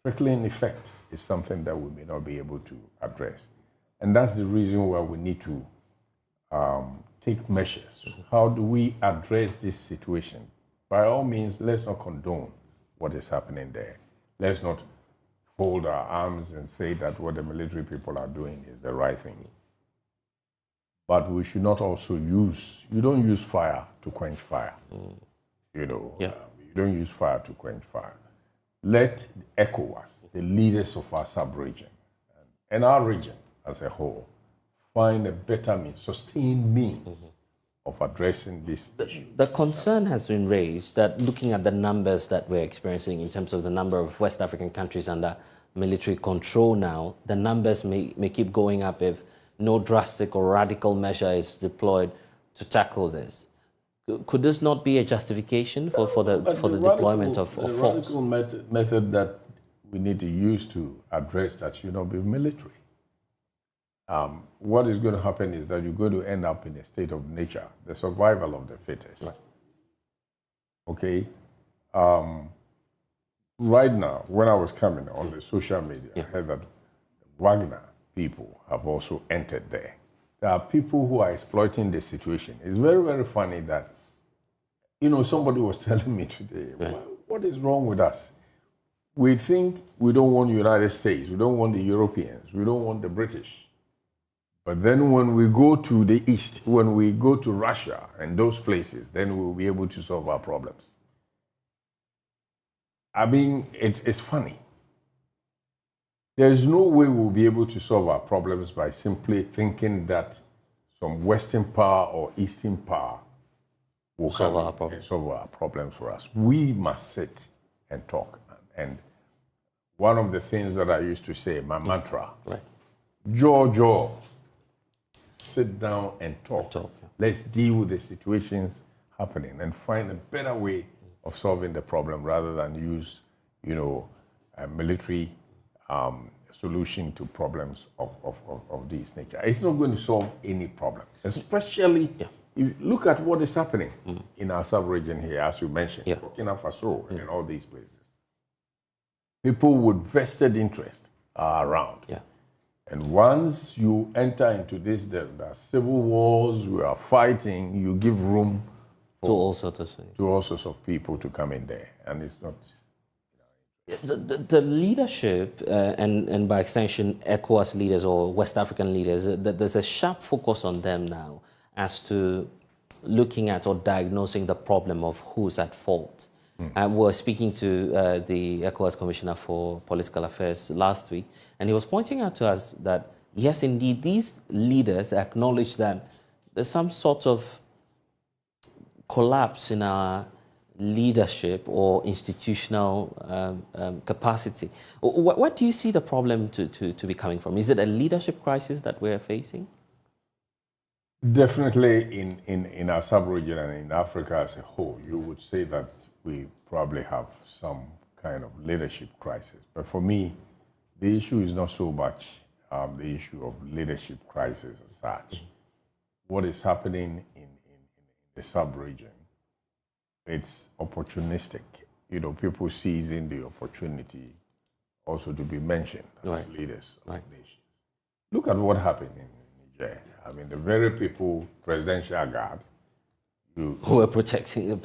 Speaker 5: The trickling effect is something that we may not be able to address. And that's the reason why we need to take measures. How do we address this situation? By all means, let's not condone what is happening there. Let's not fold our arms and say that what the military people are doing is the right thing. But we should not also you don't use fire to quench fire. You don't use fire to quench fire. Let ECOWAS, the leaders of our sub-region, and our region as a whole, find a better means, sustained means of addressing this issue.
Speaker 1: The concern has been raised that looking at the numbers that we're experiencing in terms of the number of West African countries under military control now, the numbers may keep going up if no drastic or radical measure is deployed to tackle this. Could this not be a justification for the deployment of force?
Speaker 5: The radical method that we need to use to address that should not be military. What is going to happen is that you're going to end up in a state of nature, the survival of the fittest. Right. Okay? Right now, when I was coming on the social media, I heard that Wagner people have also entered there. There are people who are exploiting the situation. It's very, very funny that, somebody was telling me today, what is wrong with us? We think we don't want the United States, we don't want the Europeans, we don't want the British. But then when we go to the East, when we go to Russia and those places, then we'll be able to solve our problems. I mean, it's funny. There's no way we'll be able to solve our problems by simply thinking that some Western power or Eastern power will solve our problems for us. We must sit and talk. And one of the things that I used to say, my mantra, jaw, sit down and talk. Let's deal with the situations happening and find a better way of solving the problem rather than use, a military solution to problems of this nature. It's not going to solve any problem, especially if you look at what is happening in our sub-region here, as you mentioned, Burkina Faso and all these places. People with vested interest are around. And once you enter into this, there are civil wars, we are fighting, you give room to all sorts of people to come in there. And it's not...
Speaker 1: The leadership, and by extension, ECOWAS leaders or West African leaders, there's a sharp focus on them now as to looking at or diagnosing the problem of who's at fault. We were speaking to the ECOWAS Commissioner for Political Affairs last week, and he was pointing out to us that, yes, indeed, these leaders acknowledge that there's some sort of collapse in our leadership or institutional capacity. What do you see the problem to be coming from? Is it a leadership crisis that we're facing?
Speaker 5: Definitely in our sub-region and in Africa as a whole, you would say that we probably have some kind of leadership crisis. But for me, the issue is not so much the issue of leadership crisis as such. What is happening in the sub-region, it's opportunistic. People seizing the opportunity also to be mentioned as leaders of nations. Look at what happened in Niger. I mean, the very people, presidential guard, who
Speaker 1: were protecting the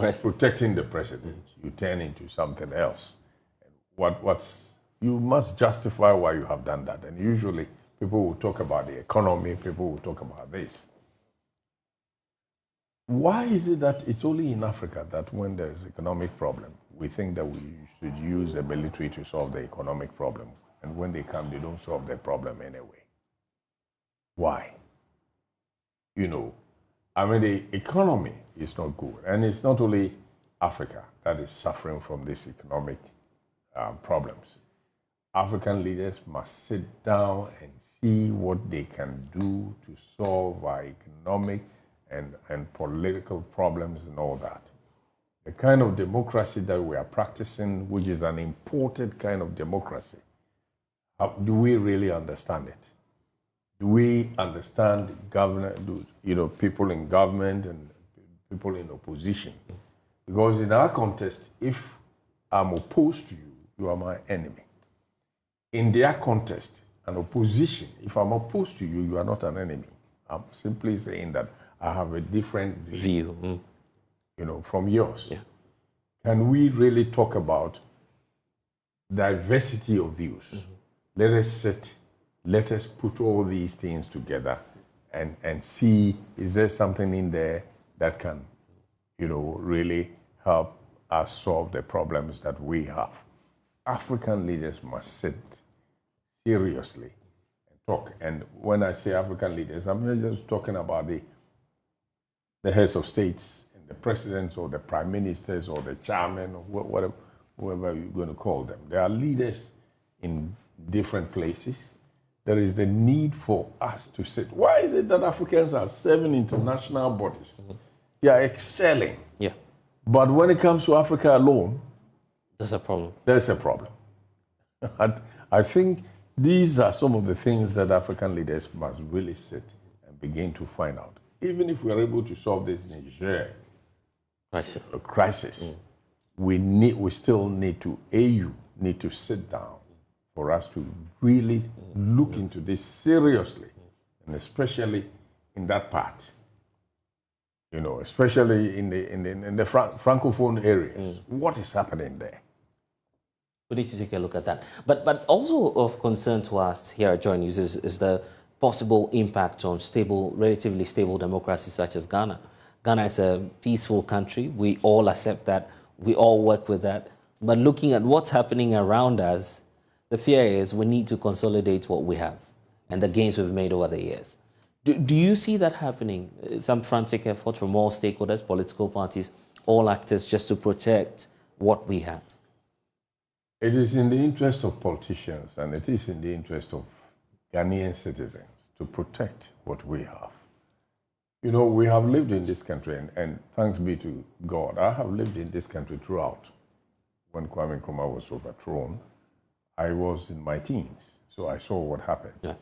Speaker 5: president. You turn into something else. You must justify why you have done that. And usually people will talk about the economy, people will talk about this. Why is it that it's only in Africa that when there's economic problem, we think that we should use the military to solve the economic problem, and when they come, they don't solve the problem anyway? Why? you know, I mean, the economy is not good. And it's not only Africa that is suffering from these economic problems. African leaders must sit down and see what they can do to solve our economic and political problems and all that. The kind of democracy that we are practicing, which is an imported kind of democracy, do we really understand it? Do we understand people in government and people in opposition? Because in our context, if I'm opposed to you, you are my enemy. In their context, an opposition, if I'm opposed to you, you are not an enemy. I'm simply saying that I have a different view, from yours. Yeah. Can we really talk about diversity of views? Mm-hmm. Let us sit, let us put all these things together and see, is there something in there that can, really help us solve the problems that we have. African leaders must sit seriously and talk. And when I say African leaders, I'm not just talking about the heads of states and the presidents or the prime ministers or the chairman or whatever, whoever you're going to call them. There are leaders in different places. There is the need for us to sit. Why is it that Africans are serving international bodies? Mm-hmm. They are excelling. Yeah. But when it comes to Africa alone,
Speaker 1: there's a problem.
Speaker 5: There's a problem. I think these are some of the things that African leaders must really sit and begin to find out. Even if we are able to solve this Niger crisis, we still need to, need to sit down for us to really look into this seriously, and especially in that part, especially in the francophone areas. What is happening there?
Speaker 1: We need to take a look at that. But also of concern to us here at JoyNews is the possible impact on relatively stable democracies such as Ghana. Ghana is a peaceful country. We all accept that. We all work with that. But looking at what's happening around us, the fear is we need to consolidate what we have and the gains we've made over the years. Do you see that happening? Some frantic effort from all stakeholders, political parties, all actors, just to protect what we have?
Speaker 5: It is in the interest of politicians and it is in the interest of Ghanaian citizens to protect what we have. We have lived in this country, and thanks be to God, I have lived in this country throughout. When Kwame Nkrumah was overthrown, I was in my teens, so I saw what happened. Yeah.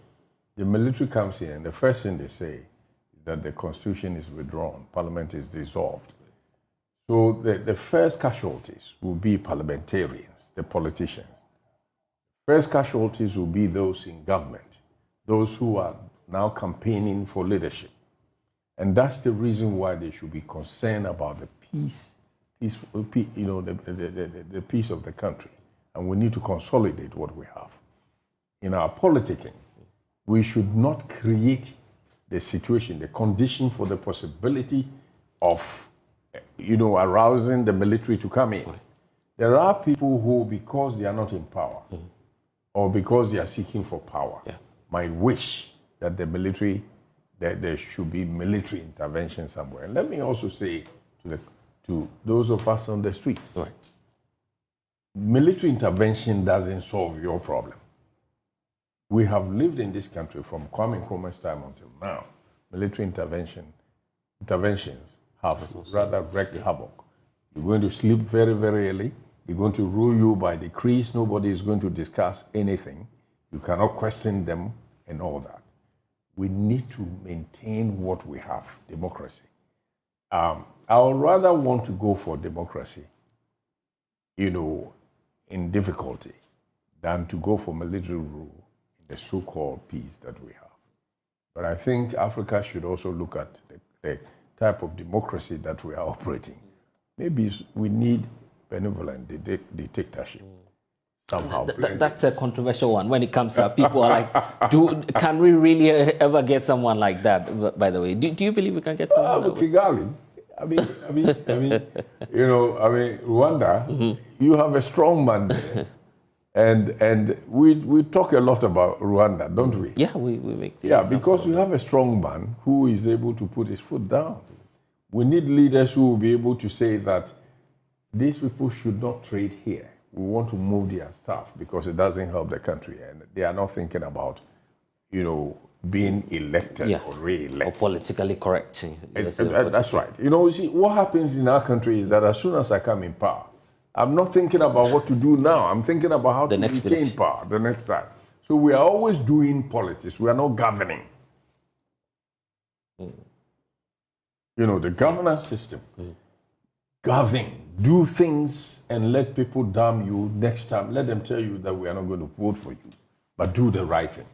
Speaker 5: The military comes in, and the first thing they say is that the constitution is withdrawn, parliament is dissolved. So the first casualties will be parliamentarians, the politicians. First casualties will be those in government, those who are now campaigning for leadership. And that's the reason why they should be concerned about the peace, the peace of the country. And we need to consolidate what we have. In our politicking, we should not create the situation, the condition for the possibility of, arousing the military to come in. There are people who, because they are not in power, or because they are seeking for power, might wish that the military, that there should be military intervention somewhere. And let me also say to those of us on the streets, military intervention doesn't solve your problem. We have lived in this country from Kwame Nkrumah's time until now. Military interventions have rather wreaked havoc. You're going to sleep very, very early. They're going to rule you by decrees. Nobody is going to discuss anything. You cannot question them and all that. We need to maintain what we have, democracy. I would rather want to go for democracy, in difficulty, than to go for military rule in the so-called peace that we have. But I think Africa should also look at the type of democracy that we are operating. Maybe we need benevolent dictatorship. Somehow.
Speaker 1: That's a controversial one. When it comes up, people are like, can we really ever get someone like that, by the way? Do you believe we can get someone like that?
Speaker 5: Kigali. Rwanda, you have a strong man there. And we talk a lot about Rwanda, don't we?
Speaker 1: Yeah, we make the
Speaker 5: Yeah, because we have a strong man who is able to put his foot down. We need leaders who will be able to say that these people should not trade here. We want to move their stuff because it doesn't help the country. And they are not thinking about, being elected or re-elected.
Speaker 1: Or politically correct.
Speaker 5: That's right. You see, what happens in our country is that as soon as I come in power, I'm not thinking about what to do now. I'm thinking about how to retain power the next time. So we are always doing politics. We are not governing. The governance system. Govern, do things, and let people damn you next time. Let them tell you that we are not going to vote for you, but do the right thing.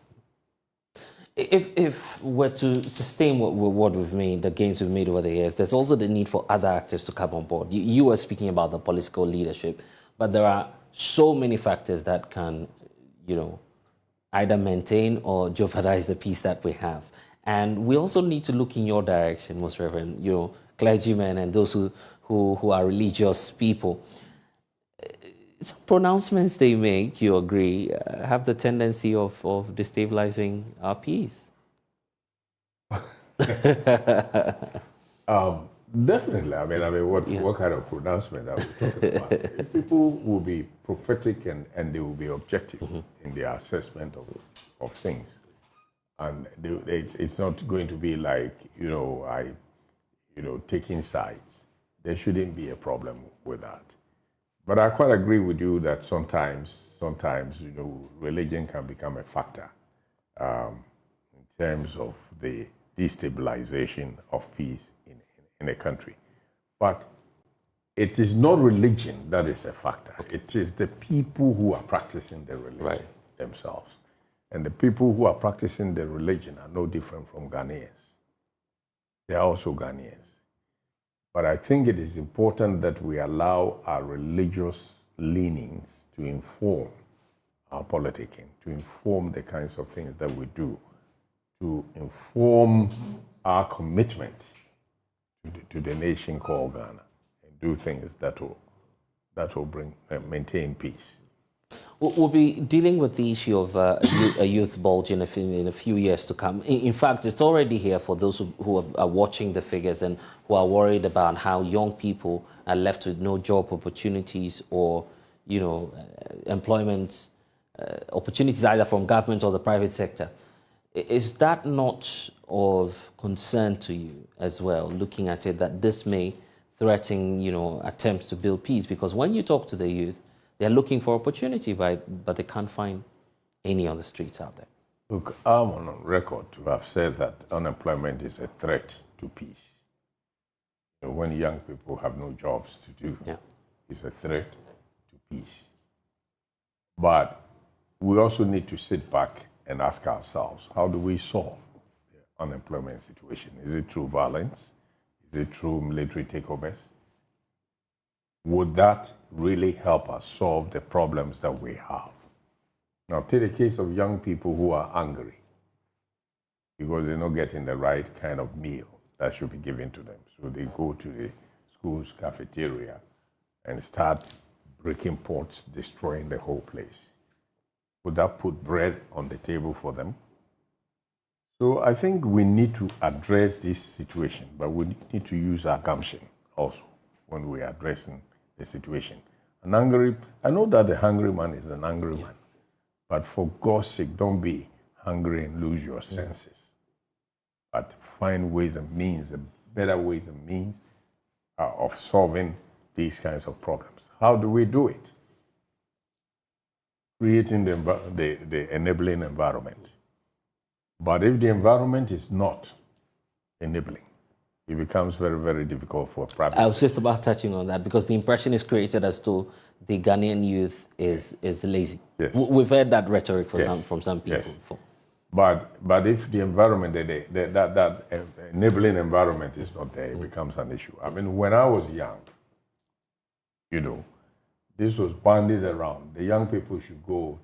Speaker 1: If we're to sustain what we've made, the gains we've made over the years, there's also the need for other actors to come on board. You were speaking about the political leadership, but there are so many factors that can, either maintain or jeopardize the peace that we have. And we also need to look in your direction, Most Reverend, clergymen and those who are religious people. Some pronouncements they make, you agree, have the tendency of destabilizing our peace.
Speaker 5: Definitely. I mean, what kind of pronouncement are we talking about? People will be prophetic and they will be objective in their assessment of things. And it's not going to be like, taking sides. There shouldn't be a problem with that. But I quite agree with you that sometimes, religion can become a factor in terms of the destabilization of peace in a country. But it is not religion that is a factor. It is the people who are practicing the religion themselves. And the people who are practicing the religion are no different from Ghanaians. They are also Ghanaians. But I think it is important that we allow our religious leanings to inform our politicking, to inform the kinds of things that we do, to inform our commitment to the nation called Ghana, and do things that will bring maintain peace.
Speaker 1: We'll be dealing with the issue of a youth bulge in a few years to come. In fact, it's already here for those who are watching the figures and who are worried about how young people are left with no job opportunities or, employment opportunities either from government or the private sector. Is that not of concern to you as well, looking at it, that this may threaten, attempts to build peace? Because when you talk to the youth, they're looking for opportunity, but they can't find any on the streets out there.
Speaker 5: Look, I'm on record to have said that unemployment is a threat to peace. When young people have no jobs to do, it's a threat to peace. But we also need to sit back and ask ourselves, how do we solve the unemployment situation? Is it through violence? Is it through military takeovers? Would that really help us solve the problems that we have? Now, take the case of young people who are angry because they're not getting the right kind of meal that should be given to them. So they go to the school's cafeteria and start breaking pots, destroying the whole place. Would that put bread on the table for them? So I think we need to address this situation, but we need to use our gumption also when we are addressing the situation. I know that the hungry man is an angry man, but for God's sake, don't be hungry and lose your senses. But find ways and means, better ways and means of solving these kinds of problems. How do we do it? Creating the enabling environment. But if the environment is not enabling, it becomes very, very difficult for private.
Speaker 1: I was just about touching on that because the impression is created as though the Ghanaian youth is lazy.
Speaker 5: Yes.
Speaker 1: We've heard that rhetoric from some people.
Speaker 5: Yes. But if the environment, that enabling environment is not there, it becomes an issue. I mean, when I was young, this was bandied around. The young people should go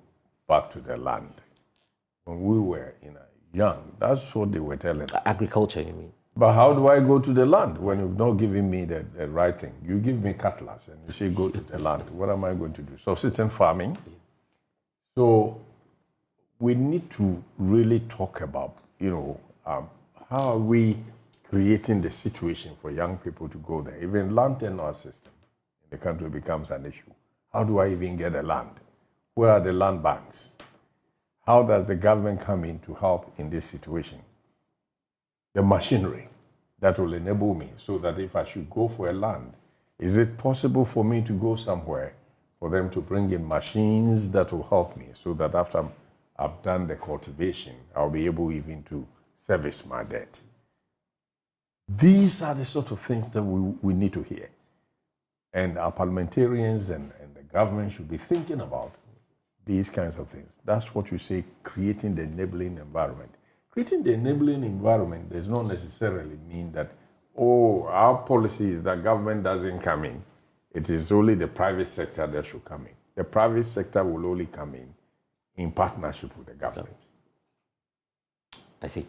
Speaker 5: back to their land. When we were young, that's what they were telling us.
Speaker 1: Agriculture, you mean?
Speaker 5: But how do I go to the land when you've not given me the right thing? You give me cutlass and you say go to the land. What am I going to do? Subsistence farming? So we need to really talk about, how are we creating the situation for young people to go there? Even land tenure system in the country becomes an issue. How do I even get a land? Where are the land banks? How does the government come in to help in this situation? The machinery that will enable me so that if I should go for a land, is it possible for me to go somewhere for them to bring in machines that will help me so that after I've done the cultivation, I'll be able even to service my debt? These are the sort of things that we need to hear. And our parliamentarians and the government should be thinking about these kinds of things. That's what you say, creating the enabling environment. Creating the enabling environment does not necessarily mean that, our policy is that government doesn't come in. It is only the private sector that should come in. The private sector will only come in partnership with the government.
Speaker 1: I see.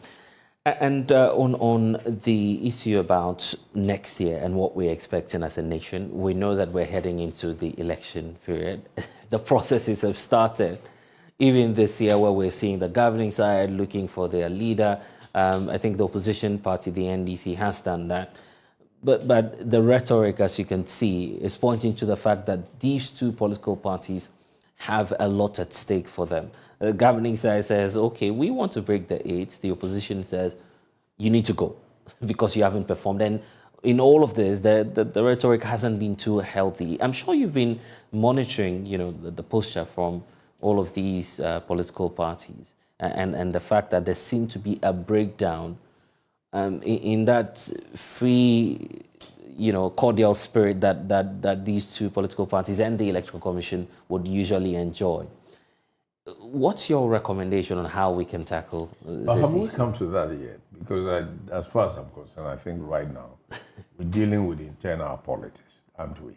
Speaker 1: And on the issue about next year and what we're expecting as a nation, we know that we're heading into the election period. The processes have started. Even this year where we're seeing the governing side looking for their leader. I think the opposition party, the NDC, has done that. But the rhetoric, as you can see, is pointing to the fact that these two political parties have a lot at stake for them. The governing side says, okay, we want to break the 8. The opposition says, you need to go because you haven't performed. And in all of this, the rhetoric hasn't been too healthy. I'm sure you've been monitoring, the posture from all of these political parties and the fact that there seemed to be a breakdown in that free, cordial spirit that these two political parties and the Electoral Commission would usually enjoy. What's your recommendation on how we can tackle this
Speaker 5: Have we
Speaker 1: issue?
Speaker 5: come to that yet? Because as far as I'm concerned, I think right now we're dealing with internal politics, aren't we?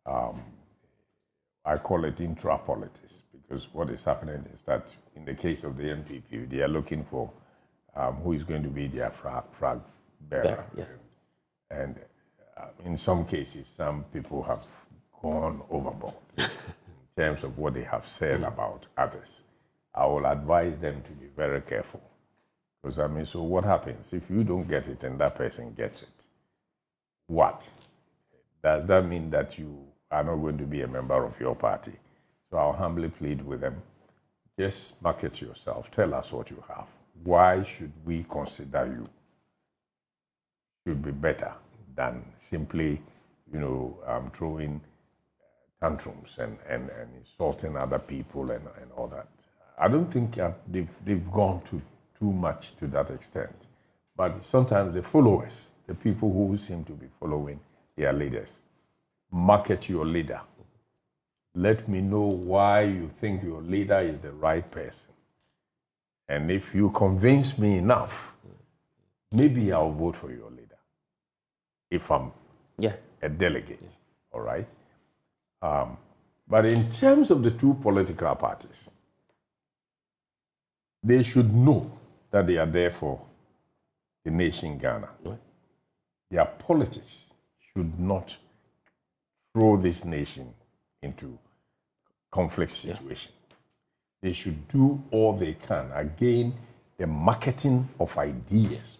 Speaker 5: I call it intra-politics because what is happening is that in the case of the NPP, they are looking for who is going to be their flag bearer.
Speaker 1: Yes.
Speaker 5: And in some cases, some people have gone overboard in terms of what they have said about others. I will advise them to be very careful. Because, so what happens if you don't get it and that person gets it? What? Does that mean that you are not going to be a member of your party? So I'll humbly plead with them, just market yourself. Tell us what you have. Why should we consider you should be better than simply, throwing tantrums and insulting other people and all that? I don't think they've gone too much to that extent. But sometimes the followers, the people who seem to be following their leaders, market your leader. Let me know why you think your leader is the right person. And if you convince me enough, maybe I'll vote for your leader. If I'm a delegate, all right? But in terms of the two political parties, they should know that they are there for the nation Ghana. Their politics should not throw this nation into conflict situation. They should do all they can. Again, the marketing of ideas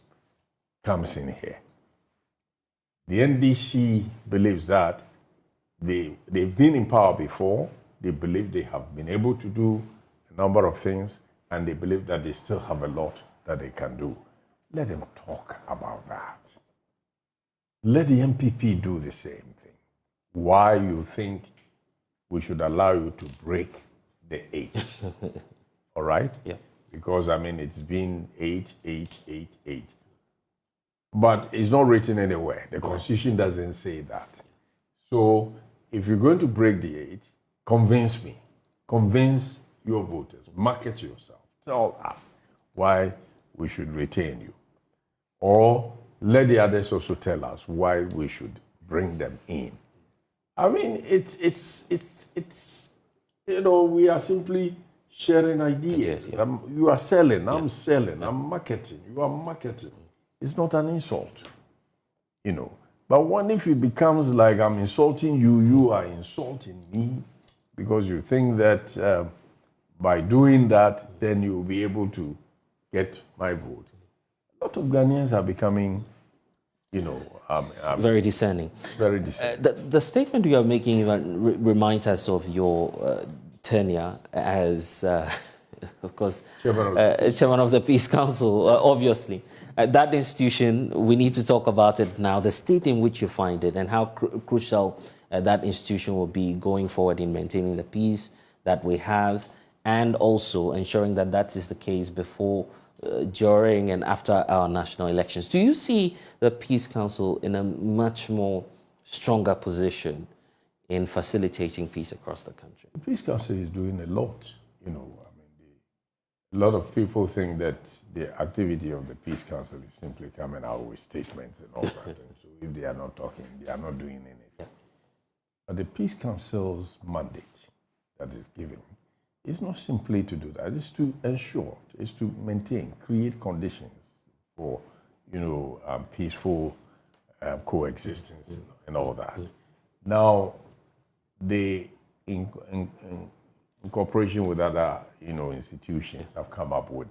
Speaker 5: comes in here. The NDC believes that they've been in power before. They believe they have been able to do a number of things, and they believe that they still have a lot that they can do. Let them talk about that. Let the MPP do the same thing. Why you think we should allow you to break the 8? All right?
Speaker 1: Yeah.
Speaker 5: Because, it's been 8, 8, 8, 8. But it's not written anywhere. The Constitution doesn't say that. So, if you're going to break the 8, convince me. Convince your voters. Market yourself. Tell us why we should retain you. Or let the others also tell us why we should bring them in. It's we are simply sharing ideas. You are selling, I'm selling, I'm marketing, you are marketing. It's not an insult, But if it becomes like I'm insulting you, you are insulting me because you think that By doing that, then you will be able to get my vote. A lot of Ghanaians are becoming,
Speaker 1: very discerning.
Speaker 5: Very discerning.
Speaker 1: The statement you are making even reminds us of your tenure as, of course, chairman of the Peace Council, obviously. That institution, we need to talk about it now, the state in which you find it and how crucial that institution will be going forward in maintaining the peace that we have, and also ensuring that that is the case before, during and after our national elections. Do you see the Peace Council in a much more stronger position in facilitating peace across the country?
Speaker 5: The Peace Council is doing a lot. A lot of people think that the activity of the Peace Council is simply coming out with statements and all that. And so if they are not talking, they are not doing anything. But the Peace Council's mandate that is given is not simply to do that. It's to ensure, it's to maintain, create conditions for, peaceful coexistence and all that. Now, they, in cooperation with other, institutions, have come up with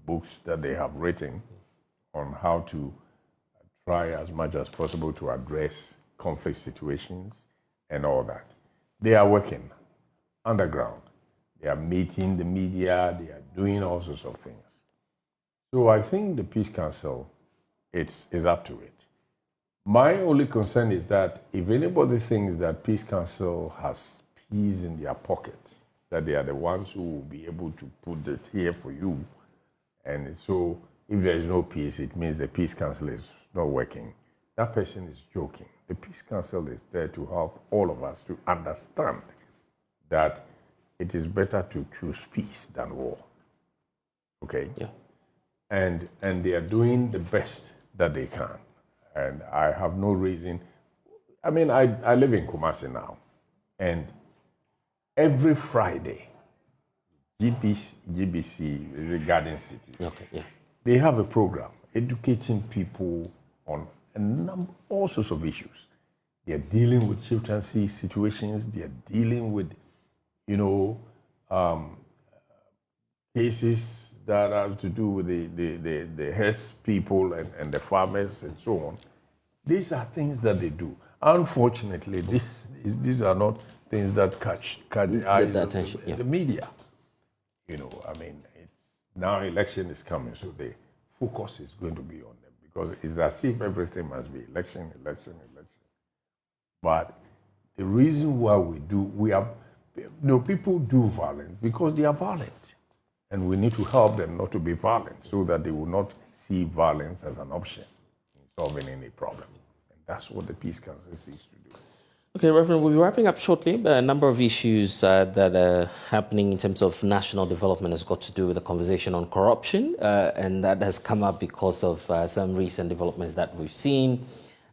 Speaker 5: books that they have written on how to try as much as possible to address conflict situations and all that. They are working underground. They are meeting the media. They are doing all sorts of things. So I think the Peace Council is up to it. My only concern is that if anybody thinks that Peace Council has peace in their pocket, that they are the ones who will be able to put it here for you, and so if there is no peace, it means the Peace Council is not working. That person is joking. The Peace Council is there to help all of us to understand that it is better to choose peace than war. Okay?
Speaker 1: Yeah.
Speaker 5: And they are doing the best that they can. And I have no reason. I mean, I live in Kumasi now, and every Friday, GBC is a garden city.
Speaker 1: Okay, yeah.
Speaker 5: They have a program educating people on all sorts of issues. They are dealing with chieftaincy situations. They are dealing with, cases that have to do with the heads people and the farmers and so on. These are things that they do. Unfortunately, these are not things that catch the eyes of the media. Now election is coming, so the focus is going to be on them because it's as if everything must be election. But the reason why people do violence because they are violent. And we need to help them not to be violent so that they will not see violence as an option in solving any problem. And that's what the Peace Council seeks to do.
Speaker 1: Okay, Reverend, we'll be wrapping up shortly. A number of issues that are happening in terms of national development has got to do with the conversation on corruption, and that has come up because of some recent developments that we've seen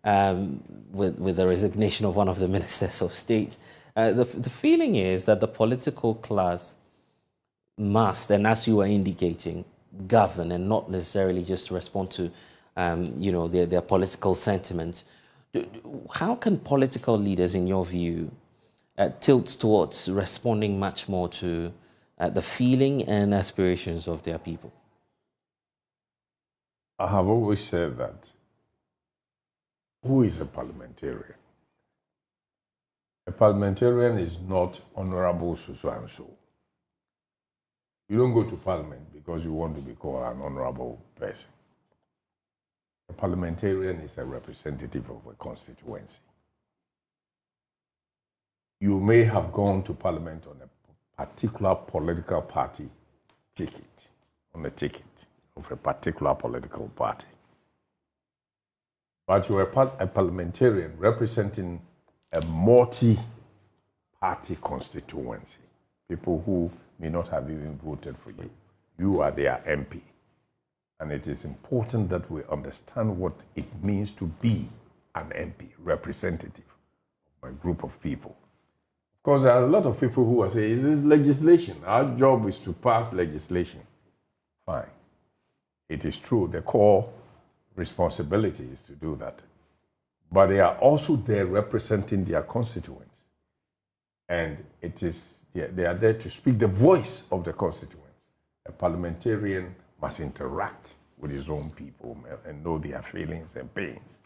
Speaker 1: with the resignation of one of the ministers of state. The feeling is that the political class must, and as you were indicating, govern and not necessarily just respond to, their political sentiments. How can political leaders, in your view, tilt towards responding much more to the feeling and aspirations of their people?
Speaker 5: I have always said that who is a parliamentarian? A parliamentarian is not honorable so and so. You don't go to parliament because you want to be called an honorable person. A parliamentarian is a representative of a constituency. You may have gone to parliament on a particular political party ticket, on a ticket of a particular political party. But you're a parliamentarian representing a multi-party constituency, people who may not have even voted for you. You are their MP. And it is important that we understand what it means to be an MP, representative of a group of people. Of course, there are a lot of people who are saying, is this legislation? Our job is to pass legislation. Fine. It is true, the core responsibility is to do that. But they are also there representing their constituents. And it is They are there to speak the voice of the constituents. A parliamentarian must interact with his own people and know their feelings and pains.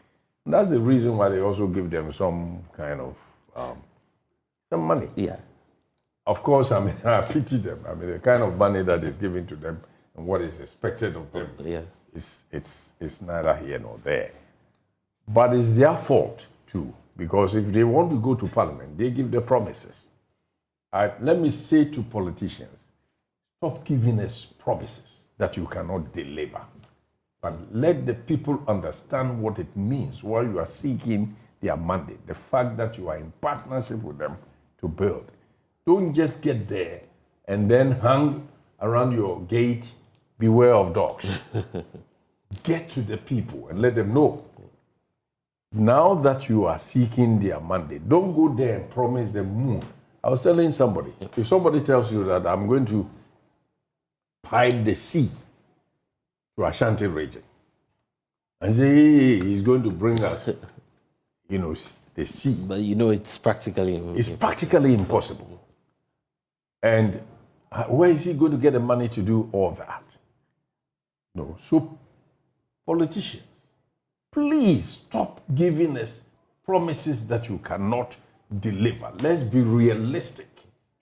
Speaker 5: And that's the reason why they also give them some kind of some money.
Speaker 1: Yeah.
Speaker 5: Of course, I mean, I pity them. I mean, the kind of money that is given to them and what is expected of them it's neither here nor there. But it's their fault too, because if they want to go to parliament, they give the promises. Let me say to politicians, stop giving us promises that you cannot deliver. But let the people understand what it means while you are seeking their mandate, the fact that you are in partnership with them to build. Don't just get there and then hang around your gate, beware of dogs. Get to the people and let them know. Now that you are seeking their mandate, don't go there and promise the moon. I was telling somebody, if somebody tells you that I'm going to pipe the sea to Ashanti region, and say, hey, he's going to bring us, the sea.
Speaker 1: But it's practically
Speaker 5: impossible. And where is he going to get the money to do all that? No. So, politicians, please stop giving us promises that you cannot deliver. Let's be realistic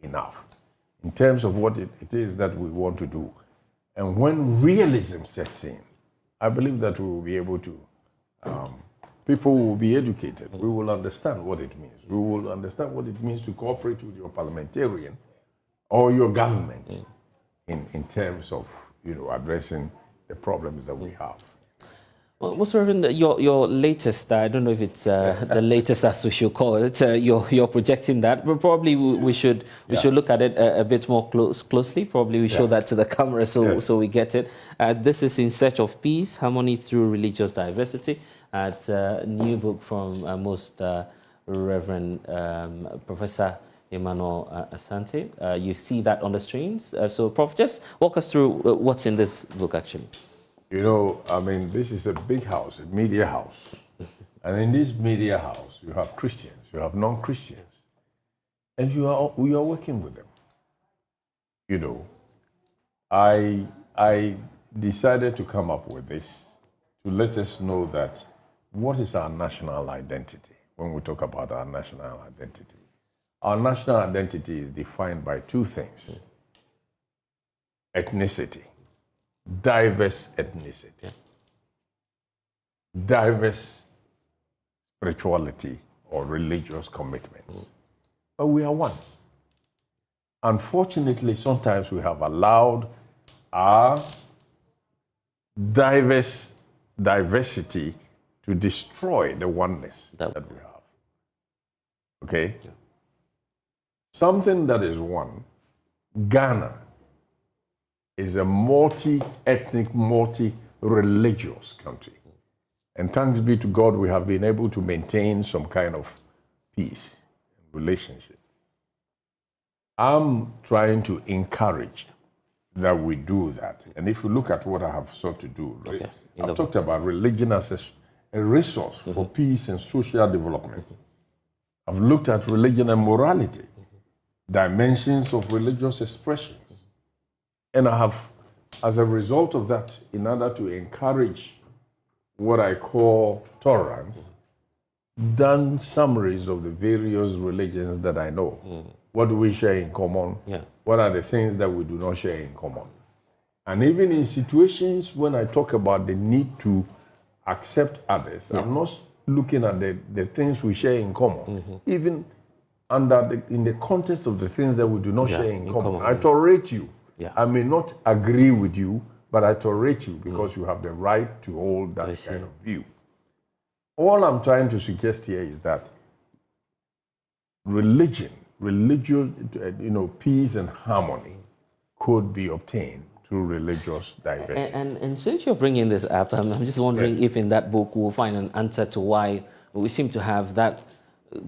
Speaker 5: enough in terms of what it is that we want to do. And when realism sets in, I believe that we will be able to, people will be educated. We will understand what it means. We will understand what it means to cooperate with your parliamentarian or your government in terms of, addressing the problems that we have.
Speaker 1: Well, Most Reverend, your latest, I don't know if it's the latest as we should call it, you're projecting that, but probably we should look at it a bit more closely. Probably we show that to the camera so we get it. This is In Search of Peace, Harmony Through Religious Diversity. It's a new book from Most Reverend Professor Emmanuel Asante. You see that on the screens. So, Prof, just walk us through what's in this book, actually.
Speaker 5: This is a big house, a media house. And in this media house, you have Christians, you have non-Christians, and we are working with them. I decided to come up with this to let us know that what is our national identity when we talk about our national identity. Our national identity is defined by two things: ethnicity, diverse ethnicity, diverse spirituality or religious commitments. But we are one. Unfortunately, sometimes we have allowed our diversity to destroy the oneness that we have. Okay? Yeah. Something that is one, Ghana is a multi-ethnic, multi-religious country. And thanks be to God, we have been able to maintain some kind of peace and relationship. I'm trying to encourage that we do that. And if you look at what I have sought to do, right? I've talked about religion as a resource for peace and social development. I've looked at religion and morality, dimensions of religious expressions. And I have, as a result of that, in order to encourage what I call tolerance, done summaries of the various religions that I know. What do we share in common? What are the things that we do not share in common? And even in situations when I talk about the need to accept others, I'm not looking at the things we share in common. Even in the context of the things that we do not share in common. I tolerate you. I may not agree with you, but I tolerate you because you have the right to hold that kind of view. All I'm trying to suggest here is that religious, peace and harmony could be obtained through religious diversity.
Speaker 1: And since you're bringing this up, I'm just wondering if in that book we'll find an answer to why we seem to have that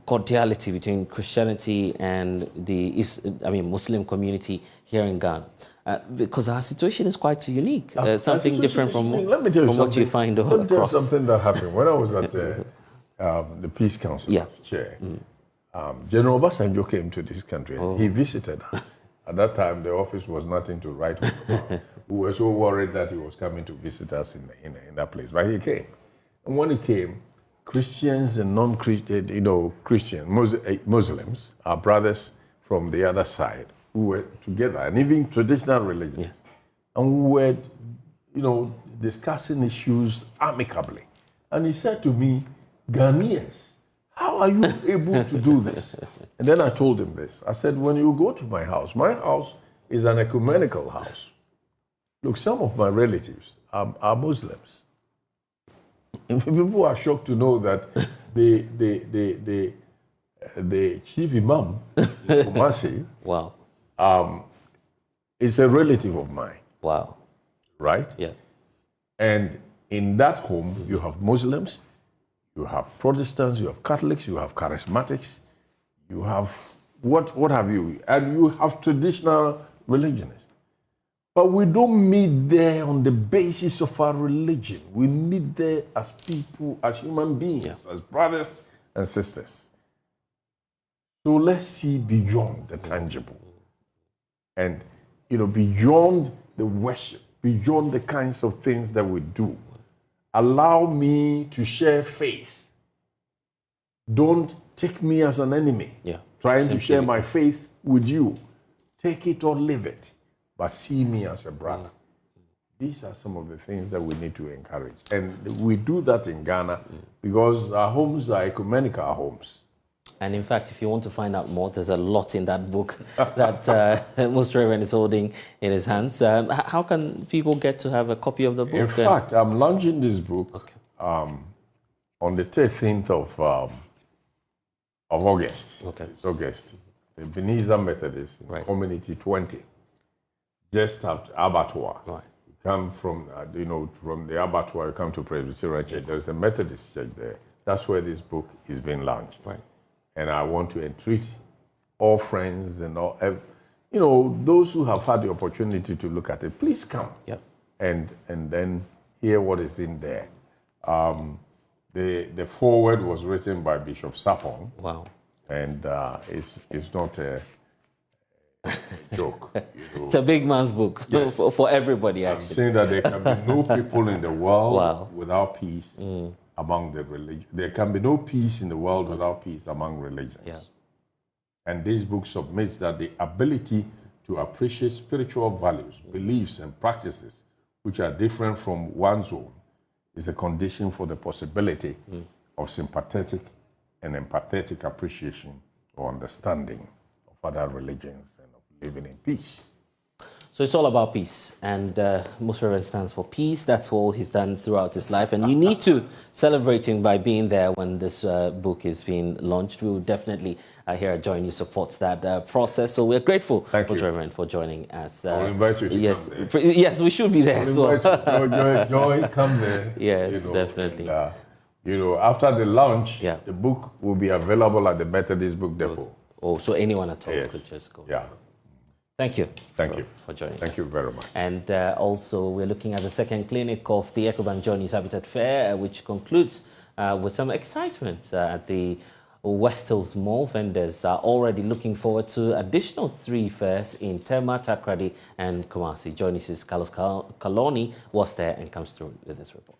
Speaker 1: cordiality between Christianity and the Muslim community here in Ghana. Because our situation is quite unique. Something different from what you find across.
Speaker 5: Let me tell you something that happened. When I was at the Peace Council as chair, General Obasanjo came to this country and he visited us. At that time, the office was nothing to write home about. We were so worried that he was coming to visit us in that place. But he came. And when he came, Christians and non-Christian, Muslims, our brothers from the other side, who were together, and even traditional religions, yes. And we were, discussing issues amicably. And he said to me, Ghanaians, how are you able to do this? And then I told him this. I said, when you go to my house is an ecumenical house. Look, some of my relatives are Muslims. And people are shocked to know that the chief imam, Kumasi,
Speaker 1: wow,
Speaker 5: is a relative of mine.
Speaker 1: Wow.
Speaker 5: Right?
Speaker 1: Yeah.
Speaker 5: And in that home, you have Muslims, you have Protestants, you have Catholics, you have Charismatics, you have what have you, and you have traditional religionists. But we don't meet there on the basis of our religion. We meet there as people, as human beings, as brothers and sisters. So let's see beyond the tangible. And, beyond the worship, beyond the kinds of things that we do. Allow me to share faith. Don't take me as an enemy.
Speaker 1: Yeah.
Speaker 5: Trying to share my faith with you. Take it or leave it. But see me as a brother. These are some of the things that we need to encourage. And we do that in Ghana because our homes are ecumenical homes.
Speaker 1: And in fact, if you want to find out more, there's a lot in that book that Most Reverend is holding in his hands. How can people get to have a copy of the book?
Speaker 5: In fact, I'm launching this book on the 13th of August.
Speaker 1: Okay.
Speaker 5: It's August. The Ebenezer Methodist Community 20. Just after Abattoir.
Speaker 1: Right.
Speaker 5: You come from, from the Abattoir, you come to Presbyterian Church. Yes. There's a Methodist church there. That's where this book is being launched.
Speaker 1: Right.
Speaker 5: And I want to entreat all friends and all, those who have had the opportunity to look at it, please come.
Speaker 1: Yep.
Speaker 5: And then hear what is in there. The foreword was written by Bishop Sapong.
Speaker 1: Wow.
Speaker 5: And it's not a joke.
Speaker 1: It's a big man's book. Yes. For everybody, actually.
Speaker 5: I'm saying that there can be no people in the world without peace. Among the religion. There can be no peace in the world without peace among religions.
Speaker 1: Yeah.
Speaker 5: And this book submits that the ability to appreciate spiritual values, beliefs, and practices which are different from one's own is a condition for the possibility of sympathetic and empathetic appreciation or understanding of other religions and of living in peace.
Speaker 1: So it's all about peace, and Most Reverend stands for peace. That's all he's done throughout his life, and you need to celebrate him by being there when this book is being launched. We will definitely here at JoyNews supports that process. So we're grateful, Most Reverend, for joining us.
Speaker 5: I'll invite you to come there.
Speaker 1: Yes, we should be there.
Speaker 5: Joy, come there.
Speaker 1: Yes, definitely.
Speaker 5: And, after the launch, the book will be available at the Methodist Book Depot.
Speaker 1: Oh, so anyone at all could just go.
Speaker 5: Yeah.
Speaker 1: Thank you.
Speaker 5: Thank you
Speaker 1: for joining us.
Speaker 5: Thank you very much.
Speaker 1: And also, we're looking at the second clinic of the EcoBank JoyNews Habitat Fair, which concludes with some excitement at the West Hills Mall. Vendors are already looking forward to additional 3 fairs in Tema, Takrady, and Kumasi. JoyNews' Carlos Kaloni was there and comes through with this report.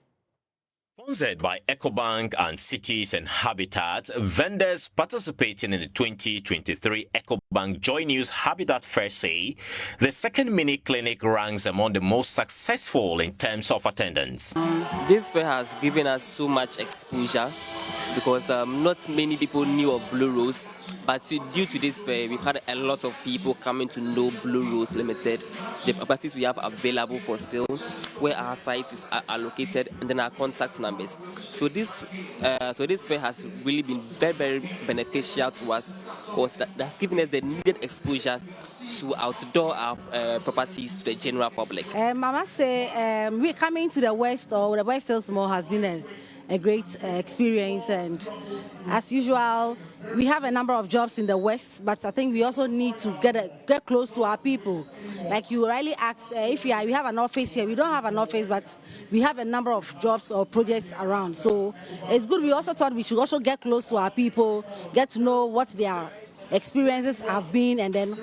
Speaker 4: Sponsored by EcoBank and Cities and Habitat, vendors participating in the 2023 EcoBank JoyNews Habitat Fair say the second mini clinic ranks among the most successful in terms of attendance.
Speaker 22: This fair has given us so much exposure because not many people knew of Blue Rose, but due to this fair, we've had a lot of people coming to know Blue Rose Limited, the properties we have available for sale, where our sites are located, and then our contact numbers. So this fair has really been very, very beneficial to us because that given us the needed exposure to outdoor properties to the general public.
Speaker 23: Mama say we coming to the West or the West Hills Mall has been
Speaker 7: a great experience. And as usual, we have a number of jobs in the West, but I think we also need to get close to our people. Like you rightly asked, we have an office here. We don't have an office, but we have a number of jobs or projects around. So it's good. We also thought we should also get close to our people, get to know what their experiences have been, and then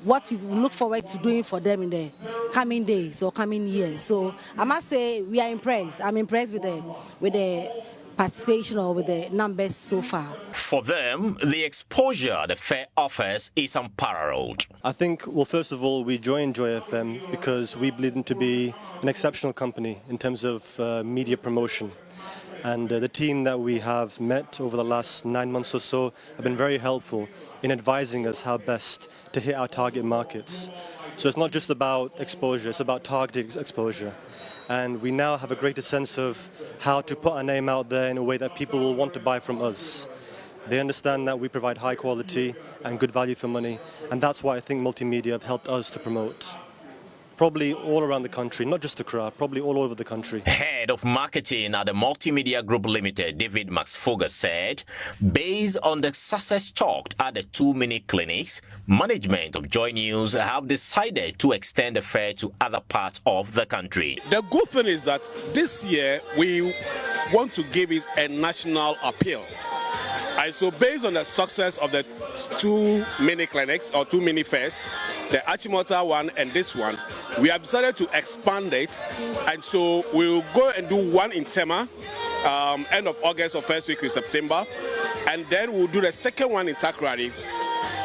Speaker 7: what we look forward to doing for them in the coming days or coming years. So I must say we are impressed. I'm impressed with the participation or with the numbers so far.
Speaker 4: For them, the exposure the fair offers is unparalleled.
Speaker 8: I think, well, first of all, we joined Joy FM because we believe them to be an exceptional company in terms of media promotion. And the team that we have met over the last 9 months or so have been very helpful in advising us how best to hit our target markets. So it's not just about exposure, it's about targeted exposure. And we now have a greater sense of how to put our name out there in a way that people will want to buy from us. They understand that we provide high quality and good value for money, and that's why I think multimedia have helped us to promote. Probably all around the country, not just Accra, probably all over the country.
Speaker 4: Head of Marketing at the Multimedia Group Limited, David Max-Foga, said, based on the success talked at the 2 mini clinics, management of JoyNews have decided to extend the fair to other parts of the country.
Speaker 23: The good thing is that this year we want to give it a national appeal. And so based on the success of the 2 mini clinics or 2 mini fairs, the Achimota one and this one, we have decided to expand it, and so we'll go and do one in Tema, end of August or first week in September, and then we'll do the second one in Takoradi,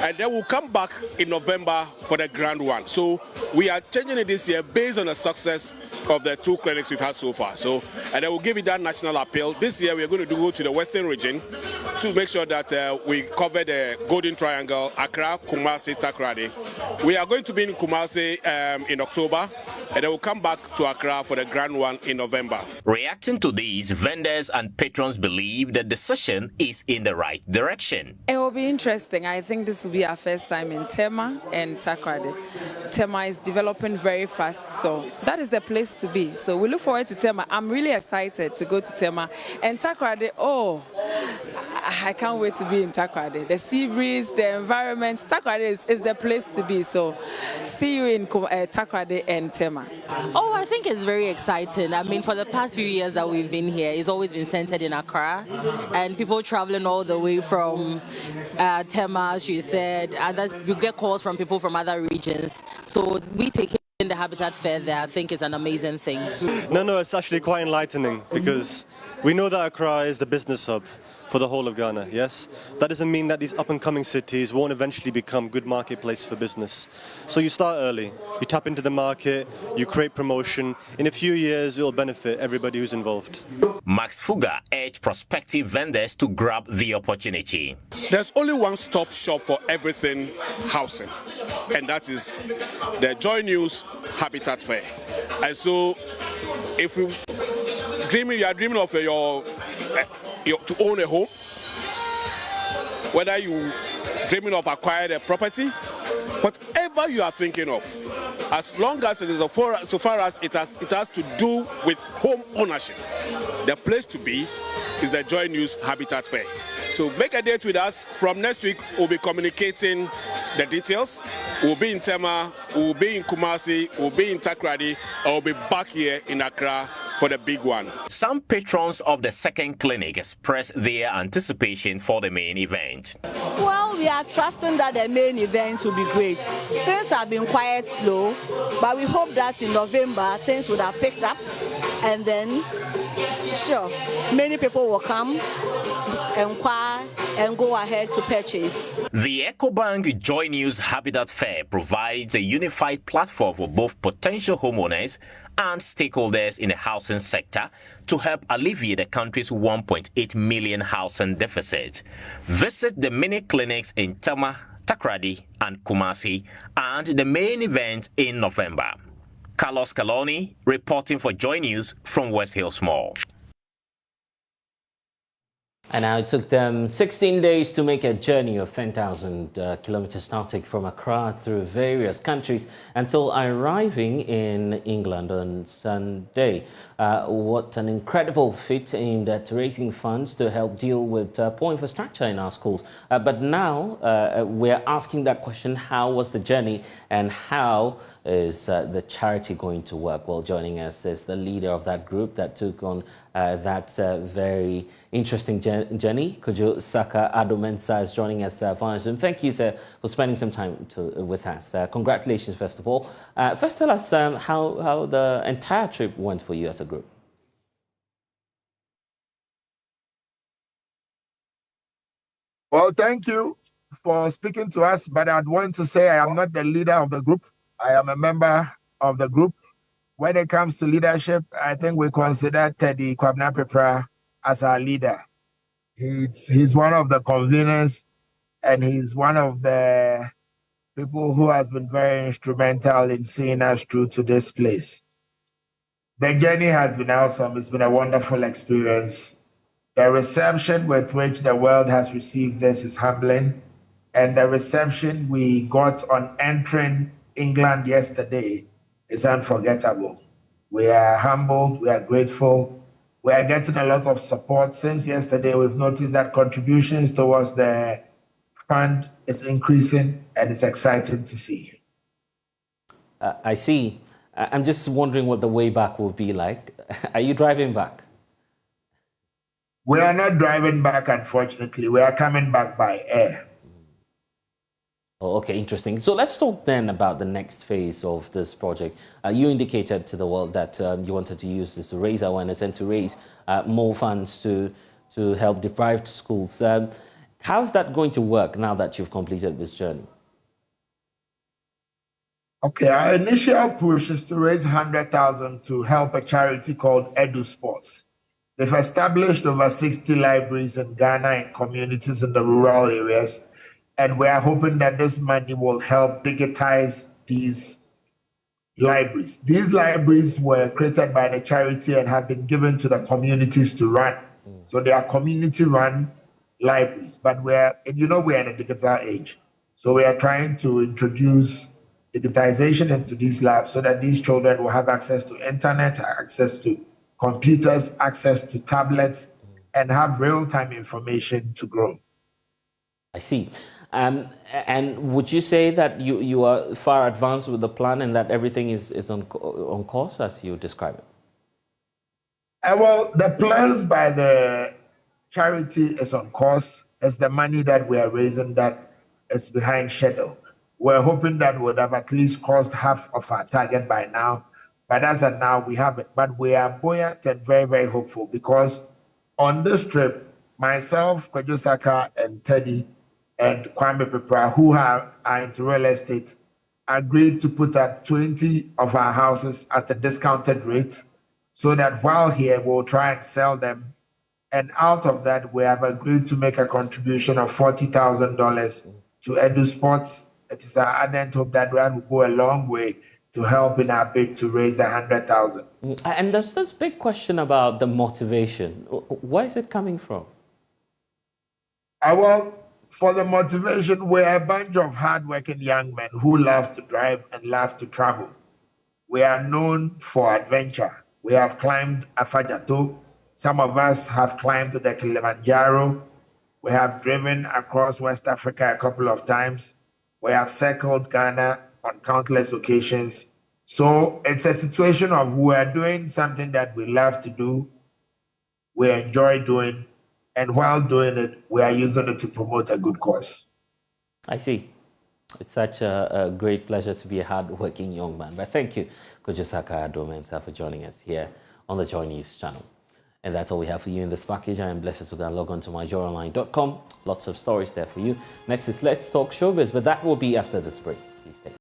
Speaker 23: and then we'll come back in November for the grand one. So we are changing it this year based on the success of the 2 clinics we've had so far. So, and then we'll give it that national appeal. This year we are going to go to the western region to make sure that we cover the Golden Triangle, Accra, Kumasi, Takoradi. We are going to be in Kumasi in October, and then we'll come back to Accra for the grand one in November.
Speaker 4: Reacting to these, vendors and patrons believe the decision is in the right direction.
Speaker 24: It will be interesting. I think this will be our first time in Tema and Takoradi. Tema is developing very fast, so that is the place to be. So we look forward to Tema. I'm really excited to go to Tema. And Takoradi, I can't wait to be in Takoradi. The sea breeze, the environment, Takoradi is the place to be. So see you in Takoradi and Tema.
Speaker 25: Oh, I think it's very exciting. I mean, for the past few years that we've been here, it's always been centered in Accra, and people traveling all the way from Tema, she said, and you get calls from people from other regions. So we take in the Habitat Fair there, I think is an amazing thing.
Speaker 8: No, it's actually quite enlightening because we know that Accra is the business hub for the whole of Ghana, yes? That doesn't mean that these up-and-coming cities won't eventually become good marketplaces for business. So you start early, you tap into the market, you create promotion. In a few years, it will benefit everybody who's involved.
Speaker 4: Max-Foga urged prospective vendors to grab the opportunity.
Speaker 23: There's only one-stop shop for everything housing, and that is the JoyNews Habitat Fair. And so if you are dreaming of to own a home, whether you dreaming of acquiring a property, whatever you are thinking of, as long as it is so far as it has to do with home ownership, the place to be is the JoyNews Habitat Fair. So make a date with us. From next week, we'll be communicating the details. We'll be in Tema, we'll be in Kumasi, we'll be in Takoradi, and we'll be back here in Accra for the big one.
Speaker 4: Some patrons of the second clinic expressed their anticipation for the main event.
Speaker 26: Well, we are trusting that the main event will be great. Things have been quite slow, but we hope that in November things would have picked up, and then sure, many people will come to inquire and go ahead to purchase.
Speaker 4: The EcoBank JoyNews Habitat Fair provides a unified platform for both potential homeowners and stakeholders in the housing sector to help alleviate the country's 1.8 million housing deficit. Visit the mini clinics in Tema, Takoradi, and Kumasi, and the main event in November. Carlos Caloni reporting for JoyNews from West Hills Mall.
Speaker 1: And now it took them 16 days to make a journey of 10,000 kilometers nautic from Accra through various countries until arriving in England on Sunday. What an incredible feat aimed at raising funds to help deal with poor infrastructure in our schools. But now we're asking that question: how was the journey and how is the charity going to work? Well, joining us is the leader of that group that took on that very interesting journey. Akufo-Addo Mensah is joining us via Zoom. Thank you, sir, for spending some time with us. Congratulations, first of all. First, tell us how the entire trip went for you as a group.
Speaker 2: Well, thank you for speaking to us, but I'd want to say I am not the leader of the group. I am a member of the group. When it comes to leadership, I think we consider Teddy Kwabena-Pepra as our leader. He's one of the conveners, and he's one of the people who has been very instrumental in seeing us through to this place. The journey has been awesome. It's been a wonderful experience. The reception with which the world has received this is humbling, and the reception we got on entering England yesterday is unforgettable. We are humbled, we are grateful. We are getting a lot of support. Since yesterday, we've noticed that contributions towards the fund is increasing, and it's exciting to see.
Speaker 1: I see. I'm just wondering what the way back will be like. Are you driving back?
Speaker 2: We are not driving back, unfortunately. We are coming back by air.
Speaker 1: Oh, okay, interesting. So let's talk then about the next phase of this project. You indicated to the world that you wanted to use this to raise awareness and to raise more funds to help deprived schools. How's that going to work now that you've completed this journey?
Speaker 2: Okay, our initial push is to raise 100,000 to help a charity called Edu Sports. They've established over 60 libraries in Ghana and communities in the rural areas. And we are hoping that this money will help digitize these libraries. These libraries were created by the charity and have been given to the communities to run. So they are community-run libraries. But we're in a digital age. So we are trying to introduce digitization into these labs so that these children will have access to internet, access to computers, access to tablets, and have real-time information to grow.
Speaker 1: I see. And would you say that you are far advanced with the plan and that everything is on course as you describe it?
Speaker 2: Well, the plans by the charity is on course. It's the money that we are raising that is behind schedule. We're hoping that would have at least crossed half of our target by now. But as of now, we haven't. But we are buoyant and very, very hopeful because on this trip, myself, Kwadwo Saka, and Teddy, and Kwame Pepra, who are into real estate, agreed to put up 20 of our houses at a discounted rate so that while here, we'll try and sell them. And out of that, we have agreed to make a contribution of $40,000 to Edu Sports. It is our ardent hope that will go a long way to help in our bid to raise the 100,000.
Speaker 1: And there's this big question about the motivation. Where is it coming from?
Speaker 2: Well, for the motivation, we're a bunch of hardworking young men who love to drive and love to travel. We are known for adventure. We have climbed Afajato. Some of us have climbed the Kilimanjaro. We have driven across West Africa a couple of times. We have circled Ghana on countless occasions. So it's a situation of we are doing something that we love to do, we enjoy doing, and while doing it, we are using it to promote a good cause.
Speaker 1: I see. It's such a great pleasure to be a hard-working young man. But thank you, Akufo-Addo Mensah, for joining us here on the JoyNews channel. And that's all we have for you in this package. I am Blessed Sogah. Log on to myjoyonline.com. Lots of stories there for you. Next is Let's Talk Showbiz, but that will be after this break. Please stay.